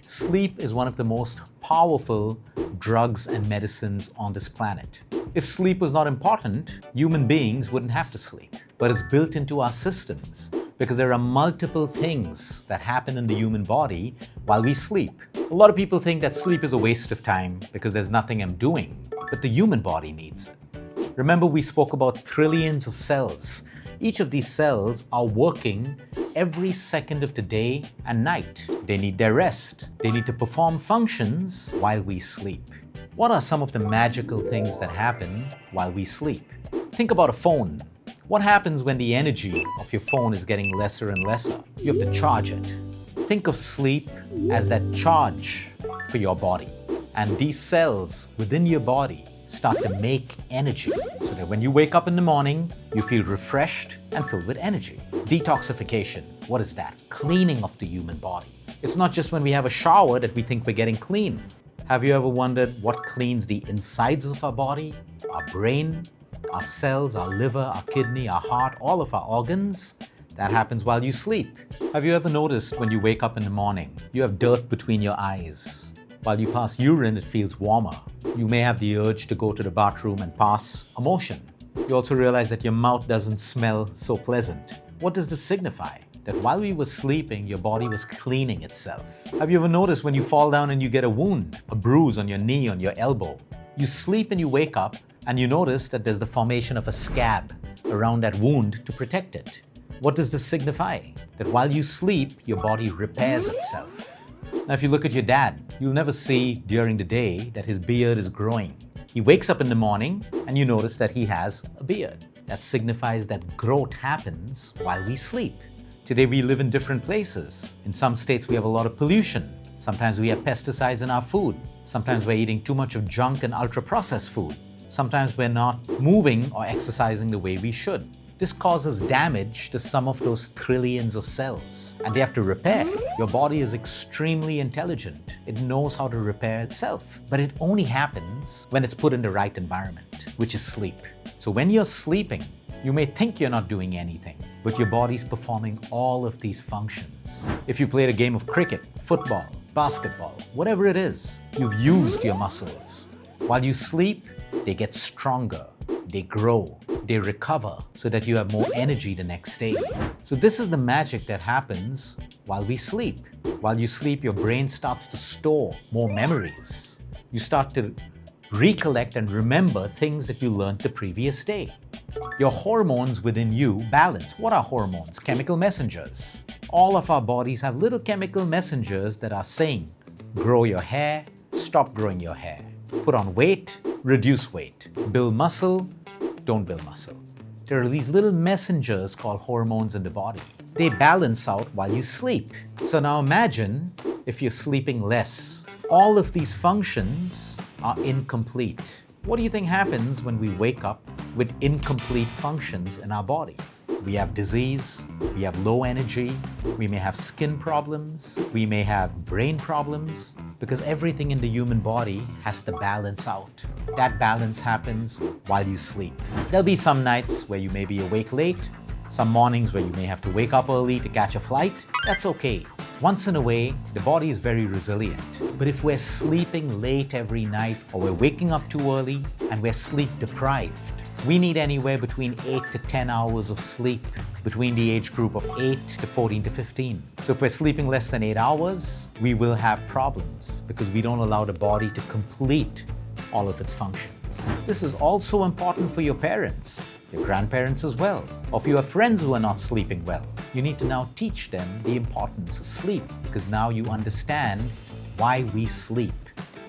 Sleep is one of the most powerful drugs and medicines on this planet. If sleep was not important, human beings wouldn't have to sleep. But it's built into our systems because there are multiple things that happen in the human body while we sleep. A lot of people think that sleep is a waste of time because there's nothing I'm doing, but the human body needs it. Remember, we spoke about trillions of cells. Each of these cells are working every second of the day and night. They need their rest. They need to perform functions while we sleep. What are some of the magical things that happen while we sleep? Think about a phone. What happens when the energy of your phone is getting lesser and lesser? You have to charge it. Think of sleep as that charge for your body. And these cells within your body start to make energy so that when you wake up in the morning, you feel refreshed and filled with energy. Detoxification, what is that? Cleaning of the human body. It's not just when we have a shower that we think we're getting clean. Have you ever wondered what cleans the insides of our body? Our brain, our cells, our liver, our kidney, our heart, all of our organs? That happens while you sleep. Have you ever noticed when you wake up in the morning, you have dirt between your eyes? While you pass urine, it feels warmer. You may have the urge to go to the bathroom and pass a motion. You also realize that your mouth doesn't smell so pleasant. What does this signify? that while we were sleeping, your body was cleaning itself. Have you ever noticed when you fall down and you get a wound, a bruise on your knee, on your elbow? You sleep and you wake up and you notice that there's the formation of a scab around that wound to protect it. What does this signify? That while you sleep, your body repairs itself. Now, if you look at your dad, you'll never see during the day that his beard is growing. He wakes up in the morning and you notice that he has a beard. That signifies that growth happens while we sleep. Today we live in different places. In some states we have a lot of pollution. Sometimes we have pesticides in our food. Sometimes we're eating too much of junk and ultra-processed food. Sometimes we're not moving or exercising the way we should. This causes damage to some of those trillions of cells, and they have to repair. Your body is extremely intelligent. It knows how to repair itself, but it only happens when it's put in the right environment, which is sleep. So when you're sleeping, you may think you're not doing anything, but your body's performing all of these functions. If you played a game of cricket, football, basketball, whatever it is, you've used your muscles. While you sleep, they get stronger, they grow, they recover so that you have more energy the next day. So this is the magic that happens while we sleep. While you sleep, your brain starts to store more memories. You start to recollect and remember things that you learned the previous day. Your hormones within you balance. What are hormones? Chemical messengers. All of our bodies have little chemical messengers that are saying, grow your hair, stop growing your hair. Put on weight, reduce weight. Build muscle, don't build muscle. There are these little messengers called hormones in the body. They balance out while you sleep. So now imagine if you're sleeping less. All of these functions are incomplete. What do you think happens when we wake up with incomplete functions in our body? We have disease, we have low energy, we may have skin problems, we may have brain problems, because everything in the human body has to balance out. That balance happens while you sleep. There'll be some nights where you may be awake late, some mornings where you may have to wake up early to catch a flight. That's okay. Once in a way, the body is very resilient. But if we're sleeping late every night, or we're waking up too early and we're sleep deprived, we need anywhere between 8 to 10 hours of sleep between the age group of 8 to 14 to 15. So if we're sleeping less than 8 hours, we will have problems because we don't allow the body to complete all of its functions. This is also important for your parents, your grandparents as well. Or if you have friends who are not sleeping well, you need to now teach them the importance of sleep, because now you understand why we sleep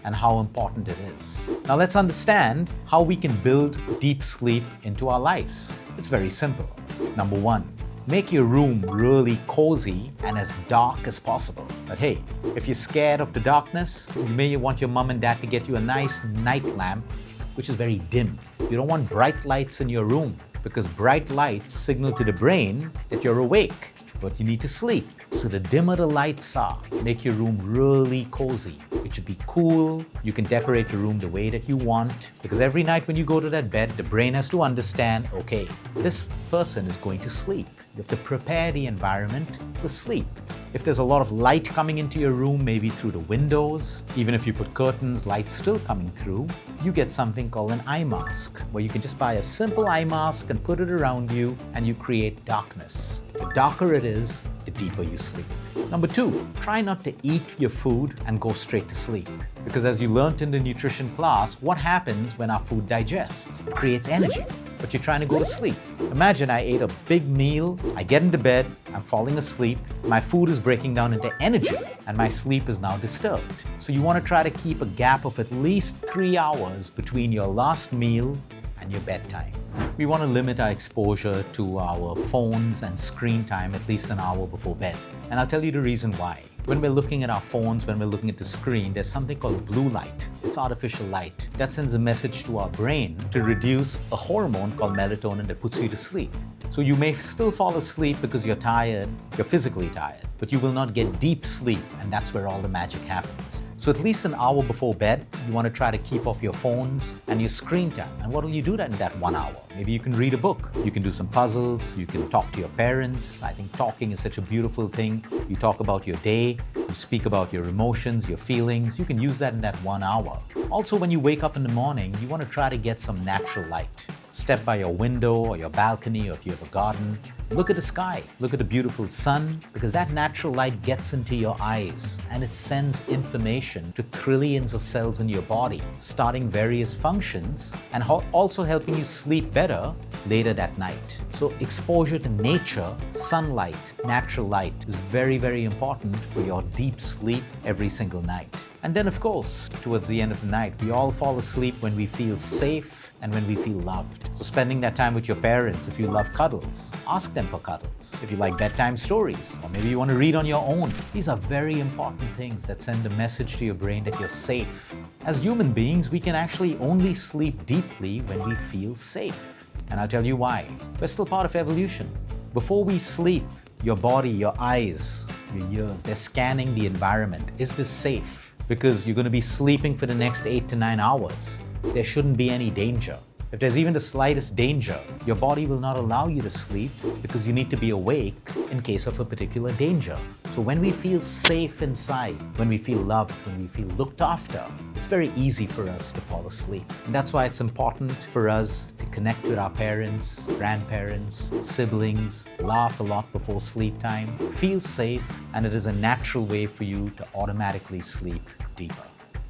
and how important it is. Now let's understand how we can build deep sleep into our lives. It's very simple. Number one, make your room really cozy and as dark as possible. But hey, if you're scared of the darkness, you may want your mom and dad to get you a nice night lamp, which is very dim. You don't want bright lights in your room, because bright lights signal to the brain that you're awake, but you need to sleep. So the dimmer the lights are, make your room really cozy. It should be cool. You can decorate your room the way that you want, because every night when you go to that bed, the brain has to understand, okay, this person is going to sleep. You have to prepare the environment for sleep. If there's a lot of light coming into your room, maybe through the windows, even if you put curtains, light's still coming through, you get something called an eye mask, where you can just buy a simple eye mask and put it around you, and you create darkness. The darker it is, the deeper you sleep. Number two, try not to eat your food and go straight to sleep. Because as you learned in the nutrition class, what happens when our food digests? It creates energy, but you're trying to go to sleep. Imagine I ate a big meal, I get into bed, I'm falling asleep, my food is breaking down into energy, and my sleep is now disturbed. So you want to try to keep a gap of at least 3 hours between your last meal and your bedtime. We want to limit our exposure to our phones and screen time at least an hour before bed. And I'll tell you the reason why. When we're looking at our phones, when we're looking at the screen, there's something called blue light. It's artificial light. That sends a message to our brain to reduce a hormone called melatonin that puts you to sleep. So you may still fall asleep because you're tired, you're physically tired, but you will not get deep sleep, and that's where all the magic happens. So at least an hour before bed, you want to try to keep off your phones and your screen time. And what will you do in that 1 hour? Maybe you can read a book. You can do some puzzles. You can talk to your parents. I think talking is such a beautiful thing. You talk about your day. You speak about your emotions, your feelings. You can use that in that 1 hour. Also, when you wake up in the morning, you want to try to get some natural light. Step by your window or your balcony, or if you have a garden. Look at the sky, look at the beautiful sun, because that natural light gets into your eyes and it sends information to trillions of cells in your body, starting various functions and also helping you sleep better later that night. So exposure to nature, sunlight, natural light is very, very important for your deep sleep every single night. And then of course, towards the end of the night, we all fall asleep when we feel safe and when we feel loved. So spending that time with your parents, if you love cuddles, ask them for cuddles. If you like bedtime stories, or maybe you want to read on your own, these are very important things that send a message to your brain that you're safe. As human beings, we can actually only sleep deeply when we feel safe. And I'll tell you why. We're still part of evolution. Before we sleep, your body, your eyes, your ears, they're scanning the environment. Is this safe? Because you're going to be sleeping for the next 8 to 9 hours. There shouldn't be any danger. If there's even the slightest danger, your body will not allow you to sleep because you need to be awake in case of a particular danger. So when we feel safe inside, when we feel loved, when we feel looked after, it's very easy for us to fall asleep. And that's why it's important for us to connect with our parents, grandparents, siblings, laugh a lot before sleep time, feel safe, and it is a natural way for you to automatically sleep deeper.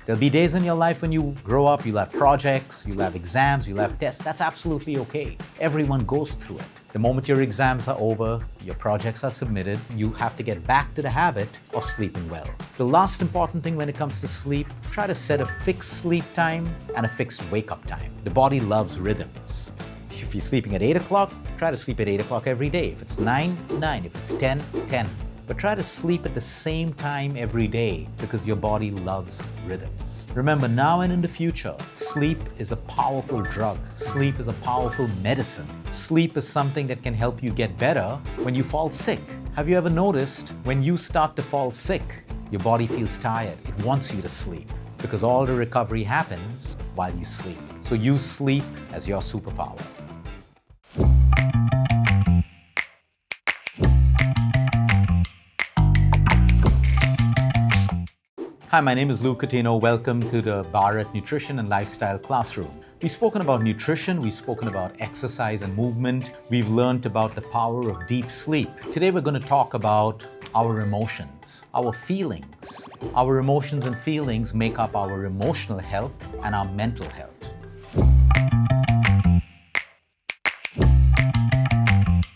There'll be days in your life when you grow up, you'll have projects, you'll have exams, you'll have tests. That's absolutely okay. Everyone goes through it. The moment your exams are over, your projects are submitted, you have to get back to the habit of sleeping well. The last important thing when it comes to sleep, try to set a fixed sleep time and a fixed wake-up time. The body loves rhythms. If you're sleeping at 8 o'clock, try to sleep at 8 o'clock every day. If it's 9, 9. If it's 10, 10. But try to sleep at the same time every day because your body loves rhythms. Remember, now and in the future, sleep is a powerful drug. Sleep is a powerful medicine. Sleep is something that can help you get better when you fall sick. Have you ever noticed when you start to fall sick, your body feels tired? It wants you to sleep because all the recovery happens while you sleep. So use sleep as your superpower. Hi, my name is Coutinho. Welcome to the Bharat Nutrition and Lifestyle Classroom. We've spoken about nutrition, we've spoken about exercise and movement, we've learned about the power of deep sleep. Today we're going to talk about our emotions, our feelings. Our emotions and feelings make up our emotional health and our mental health.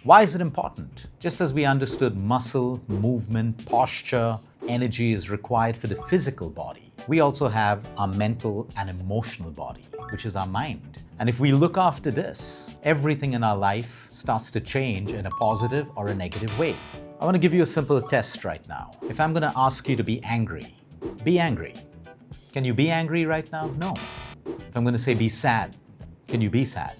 Why is it important? Just as we understood muscle, movement, posture, energy is required for the physical body, we also have our mental and emotional body, which is our mind. And if we look after this, everything in our life starts to change in a positive or a negative way. I want to give you a simple test right now. If I'm going to ask you to be angry, be angry. Can you be angry right now? No. If I'm going to say be sad, can you be sad?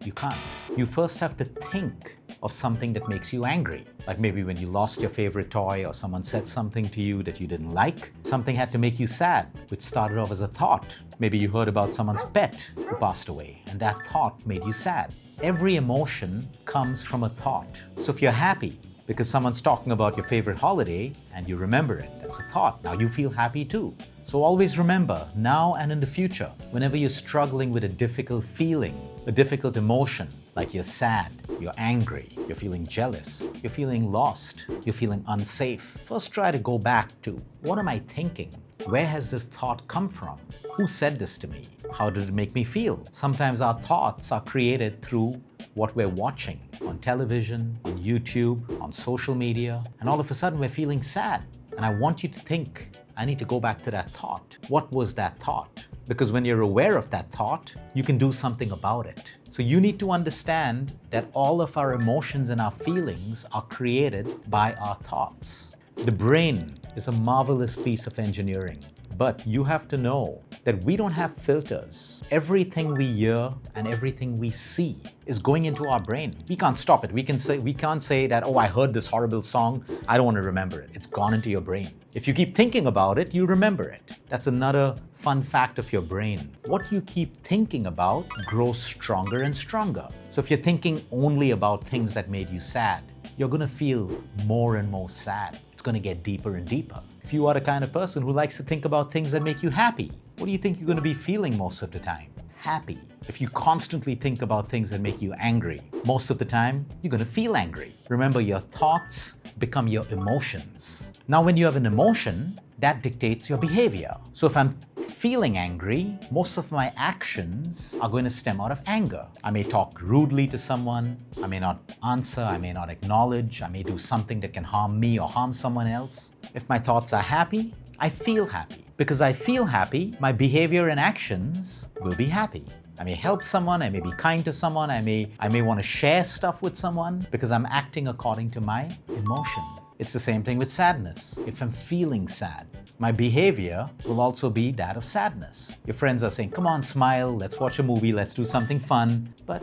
You can't. You first have to think of something that makes you angry. Like maybe when you lost your favorite toy or someone said something to you that you didn't like. Something had to make you sad, which started off as a thought. Maybe you heard about someone's pet who passed away and that thought made you sad. Every emotion comes from a thought. So if you're happy because someone's talking about your favorite holiday and you remember it, that's a thought. Now you feel happy too. So always remember, now and in the future, whenever you're struggling with a difficult feeling, a difficult emotion, like you're sad, you're angry, you're feeling jealous, you're feeling lost, you're feeling unsafe, first try to go back to, what am I thinking? Where has this thought come from? Who said this to me? How did it make me feel? Sometimes our thoughts are created through what we're watching on television, on YouTube, on social media, and all of a sudden we're feeling sad. And I want you to think, I need to go back to that thought. What was that thought? Because when you're aware of that thought, you can do something about it. So you need to understand that all of our emotions and our feelings are created by our thoughts. The brain is a marvelous piece of engineering, but you have to know that we don't have filters. Everything we hear and everything we see is going into our brain. We can't stop it. We can't say that, oh, I heard this horrible song, I don't want to remember it. It's gone into your brain. If you keep thinking about it, you remember it. That's another fun fact of your brain. What you keep thinking about grows stronger and stronger. So if you're thinking only about things that made you sad, you're going to feel more and more sad. It's going to get deeper and deeper. If you are the kind of person who likes to think about things that make you happy, what do you think you're going to be feeling most of the time? happy. If you constantly think about things that make you angry, most of the time, you're going to feel angry. Remember, your thoughts become your emotions. Now, when you have an emotion, that dictates your behavior. So if I'm feeling angry, most of my actions are going to stem out of anger. I may talk rudely to someone, I may not answer, I may not acknowledge, I may do something that can harm me or harm someone else. If my thoughts are happy, I feel happy. Because I feel happy, my behavior and actions will be happy. I may help someone, I may be kind to someone, I may want to share stuff with someone because I'm acting according to my emotion. It's the same thing with sadness. If I'm feeling sad, my behavior will also be that of sadness. Your friends are saying, come on, smile, let's watch a movie, let's do something fun. But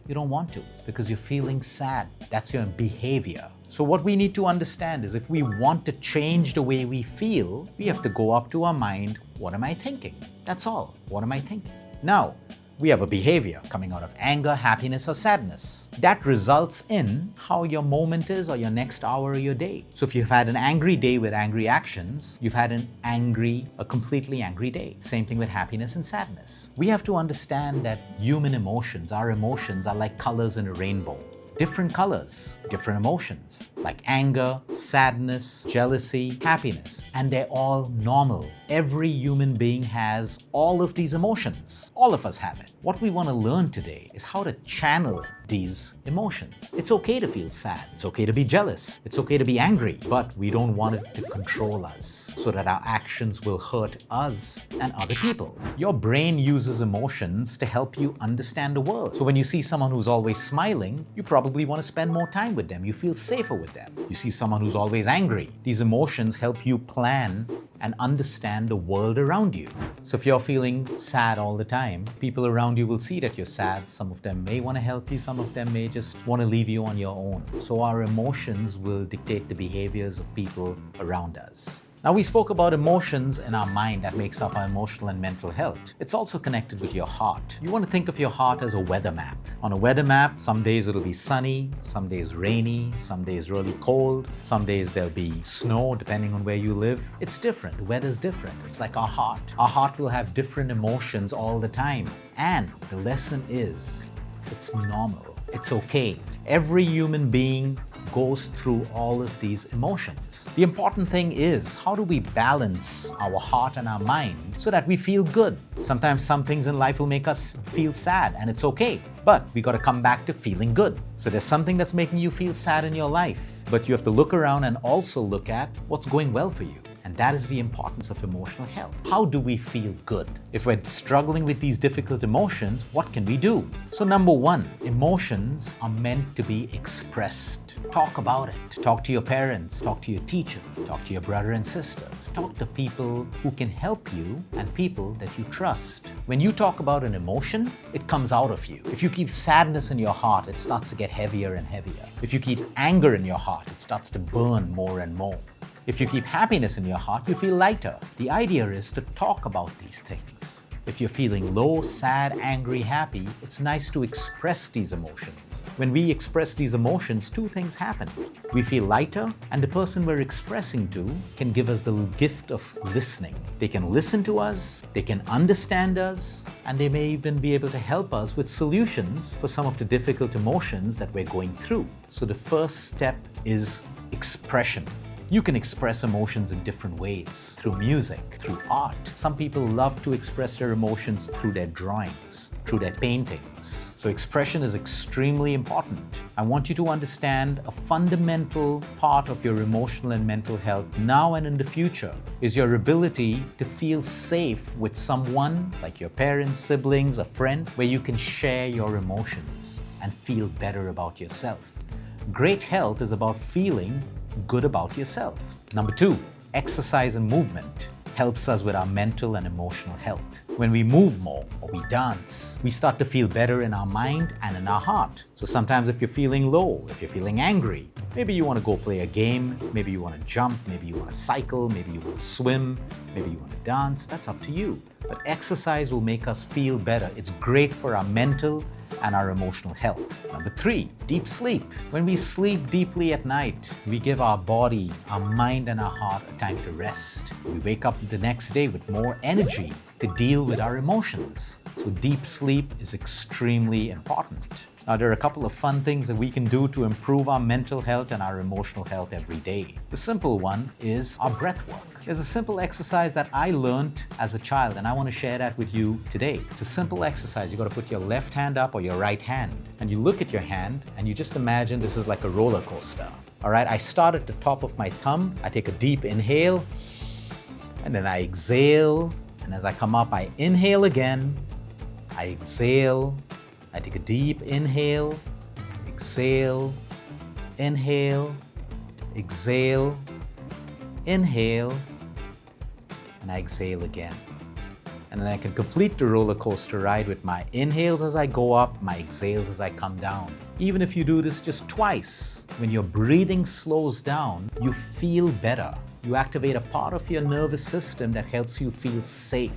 you don't want to because you're feeling sad. That's your behavior. So what we need to understand is if we want to change the way we feel, we have to go up to our mind, what am I thinking? That's all. What am I thinking? Now, we have a behavior coming out of anger, happiness, or sadness. That results in how your moment is or your next hour or your day. So if you've had an angry day with angry actions, you've had a completely angry day. Same thing with happiness and sadness. We have to understand that human emotions, our emotions are like colors in a rainbow. Different colors, different emotions, like anger, sadness, jealousy, happiness, and they're all normal. Every human being has all of these emotions. All of us have it. What we want to learn today is how to channel these emotions. It's okay to feel sad. It's okay to be jealous. It's okay to be angry, but we don't want it to control us so that our actions will hurt us and other people. Your brain uses emotions to help you understand the world. So when you see someone who's always smiling, you probably want to spend more time with them. You feel safer with them. You see someone who's always angry. These emotions help you plan and understand the world around you. So if you're feeling sad all the time, people around you will see that you're sad. Some of them may want to help you, some of them may just want to leave you on your own. So our emotions will dictate the behaviors of people around us. Now, we spoke about emotions in our mind that makes up our emotional and mental health. It's also connected with your heart. You want to think of your heart as a weather map. On a weather map, some days it'll be sunny, some days rainy, some days really cold, some days there'll be snow depending on where you live. It's different. The weather's different. It's like our heart. Our heart will have different emotions all the time. And the lesson is, it's normal. It's okay. Every human being goes through all of these emotions. The important thing is, how do we balance our heart and our mind so that we feel good? Sometimes some things in life will make us feel sad, and it's okay. But we got to come back to feeling good. So there's something that's making you feel sad in your life, but you have to look around and also look at what's going well for you. And that is the importance of emotional health. How do we feel good? If we're struggling with these difficult emotions, what can we do? So number one, emotions are meant to be expressed. Talk about it. Talk to your parents, talk to your teachers, talk to your brother and sisters. Talk to people who can help you and people that you trust. When you talk about an emotion, it comes out of you. If you keep sadness in your heart, it starts to get heavier and heavier. If you keep anger in your heart, it starts to burn more and more. If you keep happiness in your heart, you feel lighter. The idea is to talk about these things. If you're feeling low, sad, angry, happy, it's nice to express these emotions. When we express these emotions, two things happen. We feel lighter, and the person we're expressing to can give us the gift of listening. They can listen to us, they can understand us, and they may even be able to help us with solutions for some of the difficult emotions that we're going through. So the first step is expression. You can express emotions in different ways, through music, through art. Some people love to express their emotions through their drawings, through their paintings. So expression is extremely important. I want you to understand a fundamental part of your emotional and mental health now and in the future is your ability to feel safe with someone like your parents, siblings, a friend, where you can share your emotions and feel better about yourself. Great health is about feeling good about yourself. Number two, exercise and movement helps us with our mental and emotional health. When we move more or we dance, we start to feel better in our mind and in our heart. So sometimes if you're feeling low, if you're feeling angry, maybe you want to go play a game, maybe you want to jump, maybe you want to cycle, maybe you want to swim, maybe you want to dance, that's up to you. But exercise will make us feel better. It's great for our mental and our emotional health. Number three, deep sleep. When we sleep deeply at night, we give our body, our mind and our heart a time to rest. We wake up the next day with more energy to deal with our emotions. So deep sleep is extremely important. Now, there are a couple of fun things that we can do to improve our mental health and our emotional health every day. The simple one is our breath work. There's a simple exercise that I learned as a child, and I want to share that with you today. It's a simple exercise. You got to put your left hand up or your right hand, and you look at your hand, and you just imagine this is like a roller coaster. All right, I start at the top of my thumb. I take a deep inhale, and then I exhale. And as I come up, I inhale again. I exhale. I take a deep inhale, exhale, inhale, exhale, inhale, and I exhale again. And then I can complete the roller coaster ride with my inhales as I go up, my exhales as I come down. Even if you do this just twice, when your breathing slows down, you feel better. You activate a part of your nervous system that helps you feel safe.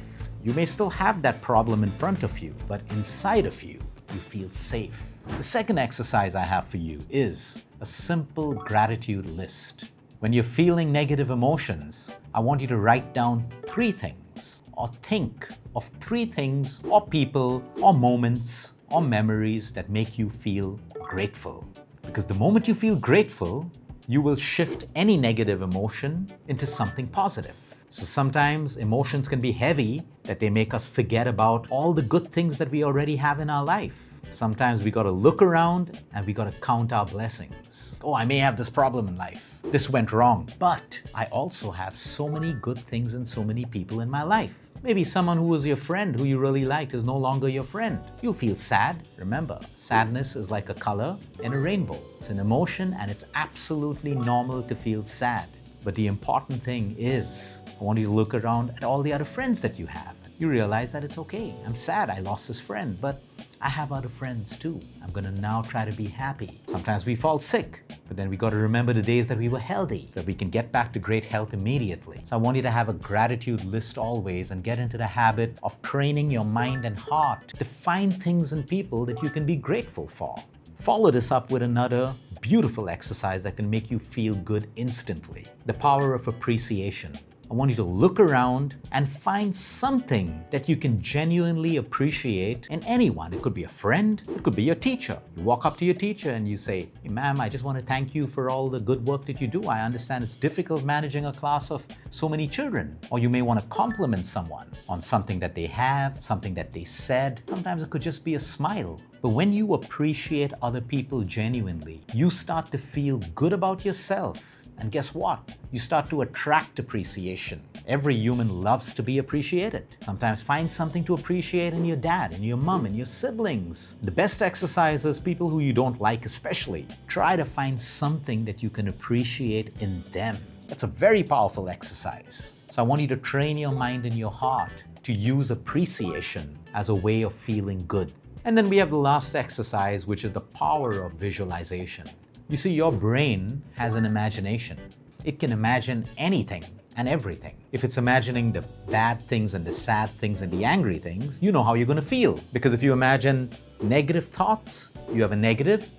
You may still have that problem in front of you, but inside of you, you feel safe. The second exercise I have for you is a simple gratitude list. When you're feeling negative emotions, I want you to write down 3 things or think of 3 things or people or moments or memories that make you feel grateful. Because the moment you feel grateful, you will shift any negative emotion into something positive. So sometimes emotions can be heavy that they make us forget about all the good things that we already have in our life. Sometimes we got to look around and we got to count our blessings. Oh, I may have this problem in life. This went wrong. But I also have so many good things and so many people in my life. Maybe someone who was your friend who you really liked is no longer your friend. You'll feel sad. Remember, sadness is like a color in a rainbow. It's an emotion and it's absolutely normal to feel sad. But the important thing is, I want you to look around at all the other friends that you have. You realize that it's okay. I'm sad I lost this friend, but I have other friends too. I'm gonna now try to be happy. Sometimes we fall sick, but then we gotta remember the days that we were healthy, so that we can get back to great health immediately. So I want you to have a gratitude list always and get into the habit of training your mind and heart to find things and people that you can be grateful for. Follow this up with another beautiful exercise that can make you feel good instantly. The power of appreciation. I want you to look around and find something that you can genuinely appreciate in anyone. It could be a friend, it could be your teacher. You walk up to your teacher and you say, "Hey, ma'am, I just want to thank you for all the good work that you do. I understand it's difficult managing a class of so many children." Or you may want to compliment someone on something that they have, something that they said. Sometimes it could just be a smile. But when you appreciate other people genuinely, you start to feel good about yourself. And guess what? You start to attract appreciation. Every human loves to be appreciated. Sometimes find something to appreciate in your dad, in your mom, in your siblings. The best exercise is people who you don't like especially. Try to find something that you can appreciate in them. That's a very powerful exercise. So I want you to train your mind and your heart to use appreciation as a way of feeling good. And then we have the last exercise, which is the power of visualization. You see, your brain has an imagination. It can imagine anything and everything. If it's imagining the bad things and the sad things and the angry things, you know how you're going to feel. Because if you imagine negative thoughts, you have a negative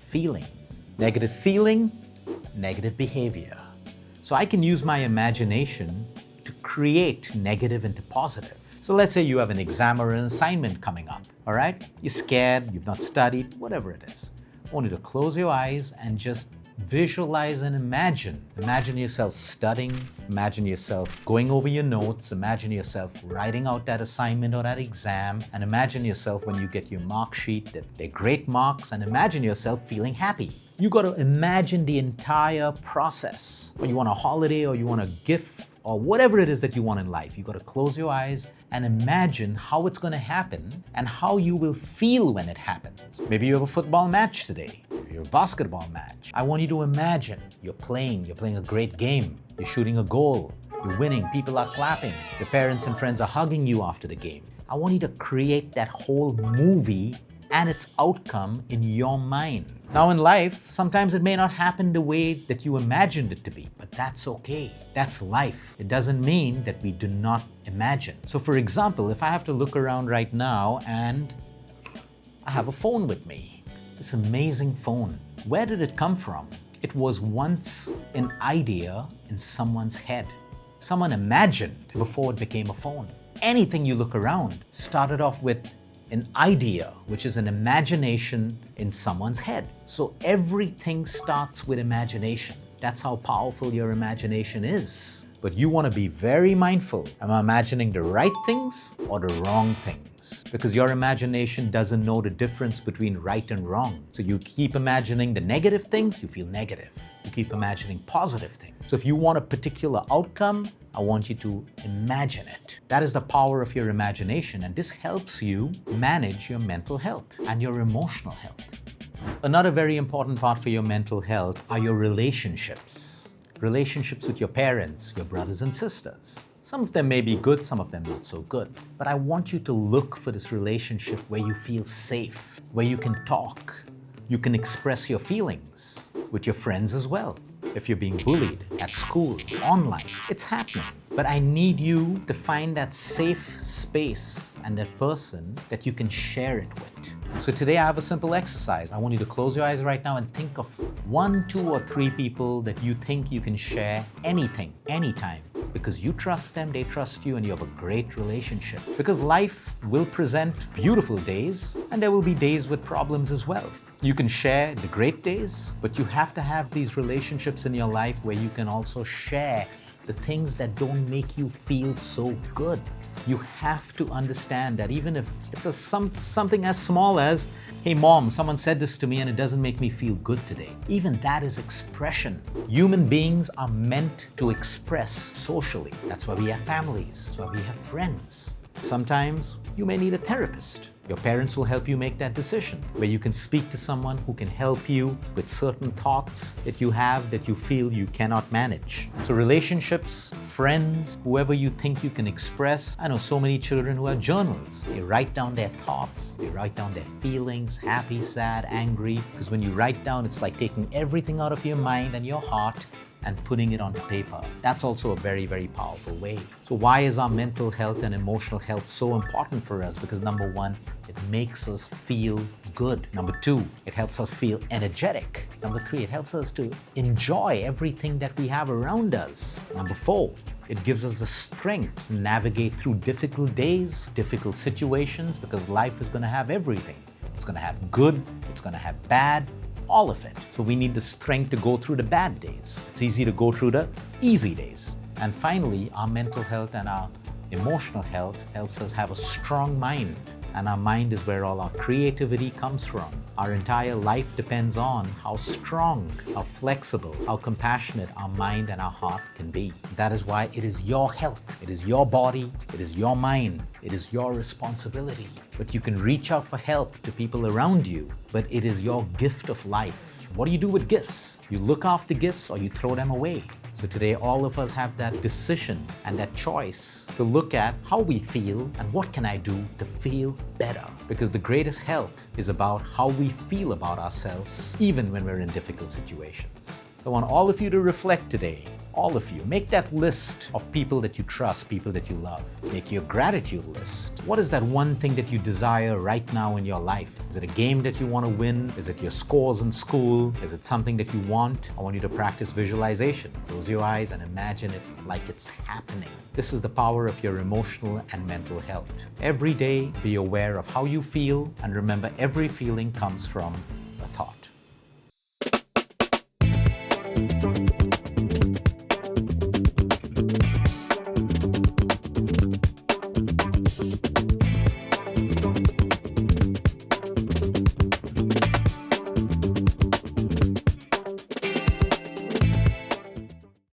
feeling. Negative feeling, negative behavior. So I can use my imagination to create negative into positive. So let's say you have an exam or an assignment coming up, all right? You're scared, you've not studied, whatever it is. I want you to close your eyes and just visualize and imagine. Imagine yourself studying, imagine yourself going over your notes, imagine yourself writing out that assignment or that exam, and imagine yourself when you get your mark sheet, that they're great marks, and imagine yourself feeling happy. You got to imagine the entire process. When you want a holiday or you want a gift or whatever it is that you want in life, you got to close your eyes and imagine how it's going to happen and how you will feel when it happens. Maybe you have a football match today, maybe you have a basketball match. I want you to imagine you're playing a great game, you're shooting a goal, you're winning, people are clapping, your parents and friends are hugging you after the game. I want you to create that whole movie and its outcome in your mind. Now in life, sometimes it may not happen the way that you imagined it to be, but that's okay. That's life. It doesn't mean that we do not imagine. So for example, if I have to look around right now and I have a phone with me, this amazing phone, where did it come from? It was once an idea in someone's head. Someone imagined before it became a phone. Anything you look around started off with an idea, which is an imagination in someone's head. So everything starts with imagination. That's how powerful your imagination is. But you want to be very mindful. Am I imagining the right things or the wrong things? Because your imagination doesn't know the difference between right and wrong. So you keep imagining the negative things, you feel negative. You keep imagining positive things. So if you want a particular outcome, I want you to imagine it. That is the power of your imagination, and this helps you manage your mental health and your emotional health. Another very important part for your mental health are your relationships. Relationships with your parents, your brothers and sisters. Some of them may be good, some of them not so good. But I want you to look for this relationship where you feel safe, where you can talk, you can express your feelings with your friends as well. If you're being bullied at school, online, it's happening. But I need you to find that safe space and that person that you can share it with. So today I have a simple exercise. I want you to close your eyes right now and think of 1, 2, or 3 people that you think you can share anything, anytime. Because you trust them, they trust you, and you have a great relationship. Because life will present beautiful days, and there will be days with problems as well. You can share the great days, but you have to have these relationships in your life where you can also share the things that don't make you feel so good. You have to understand that even if it's something as small as, hey mom, someone said this to me and it doesn't make me feel good today. Even that is expression. Human beings are meant to express socially. That's why we have families. That's why we have friends. Sometimes you may need a therapist. Your parents will help you make that decision, where you can speak to someone who can help you with certain thoughts that you have that you feel you cannot manage. So relationships, friends, whoever you think you can express. I know so many children who have journals. They write down their thoughts, they write down their feelings, happy, sad, angry. Because when you write down, it's like taking everything out of your mind and your heart and putting it onto paper. That's also a very, very powerful way. So why is our mental health and emotional health so important for us? Because number 1, it makes us feel good. Number 2, it helps us feel energetic. Number 3, it helps us to enjoy everything that we have around us. Number 4, it gives us the strength to navigate through difficult days, difficult situations, because life is gonna have everything. It's gonna have good, it's gonna have bad, all of it. So we need the strength to go through the bad days. It's easy to go through the easy days. And finally, our mental health and our emotional health helps us have a strong mind. And our mind is where all our creativity comes from. Our entire life depends on how strong, how flexible, how compassionate our mind and our heart can be. That is why it is your health, it is your body, it is your mind, it is your responsibility. But you can reach out for help to people around you, but it is your gift of life. What do you do with gifts? You look after gifts or you throw them away. So today, all of us have that decision and that choice to look at how we feel and what can I do to feel better. Because the greatest health is about how we feel about ourselves, even when we're in difficult situations. So I want all of you to reflect today. All of you, make that list of people that you trust, people that you love. Make your gratitude list. What is that one thing that you desire right now in your life? Is it a game that you want to win? Is it your scores in school? Is it something that you want? I want you to practice visualization. Close your eyes and imagine it like it's happening. This is the power of your emotional and mental health. Every day, be aware of how you feel, and remember, every feeling comes from a thought.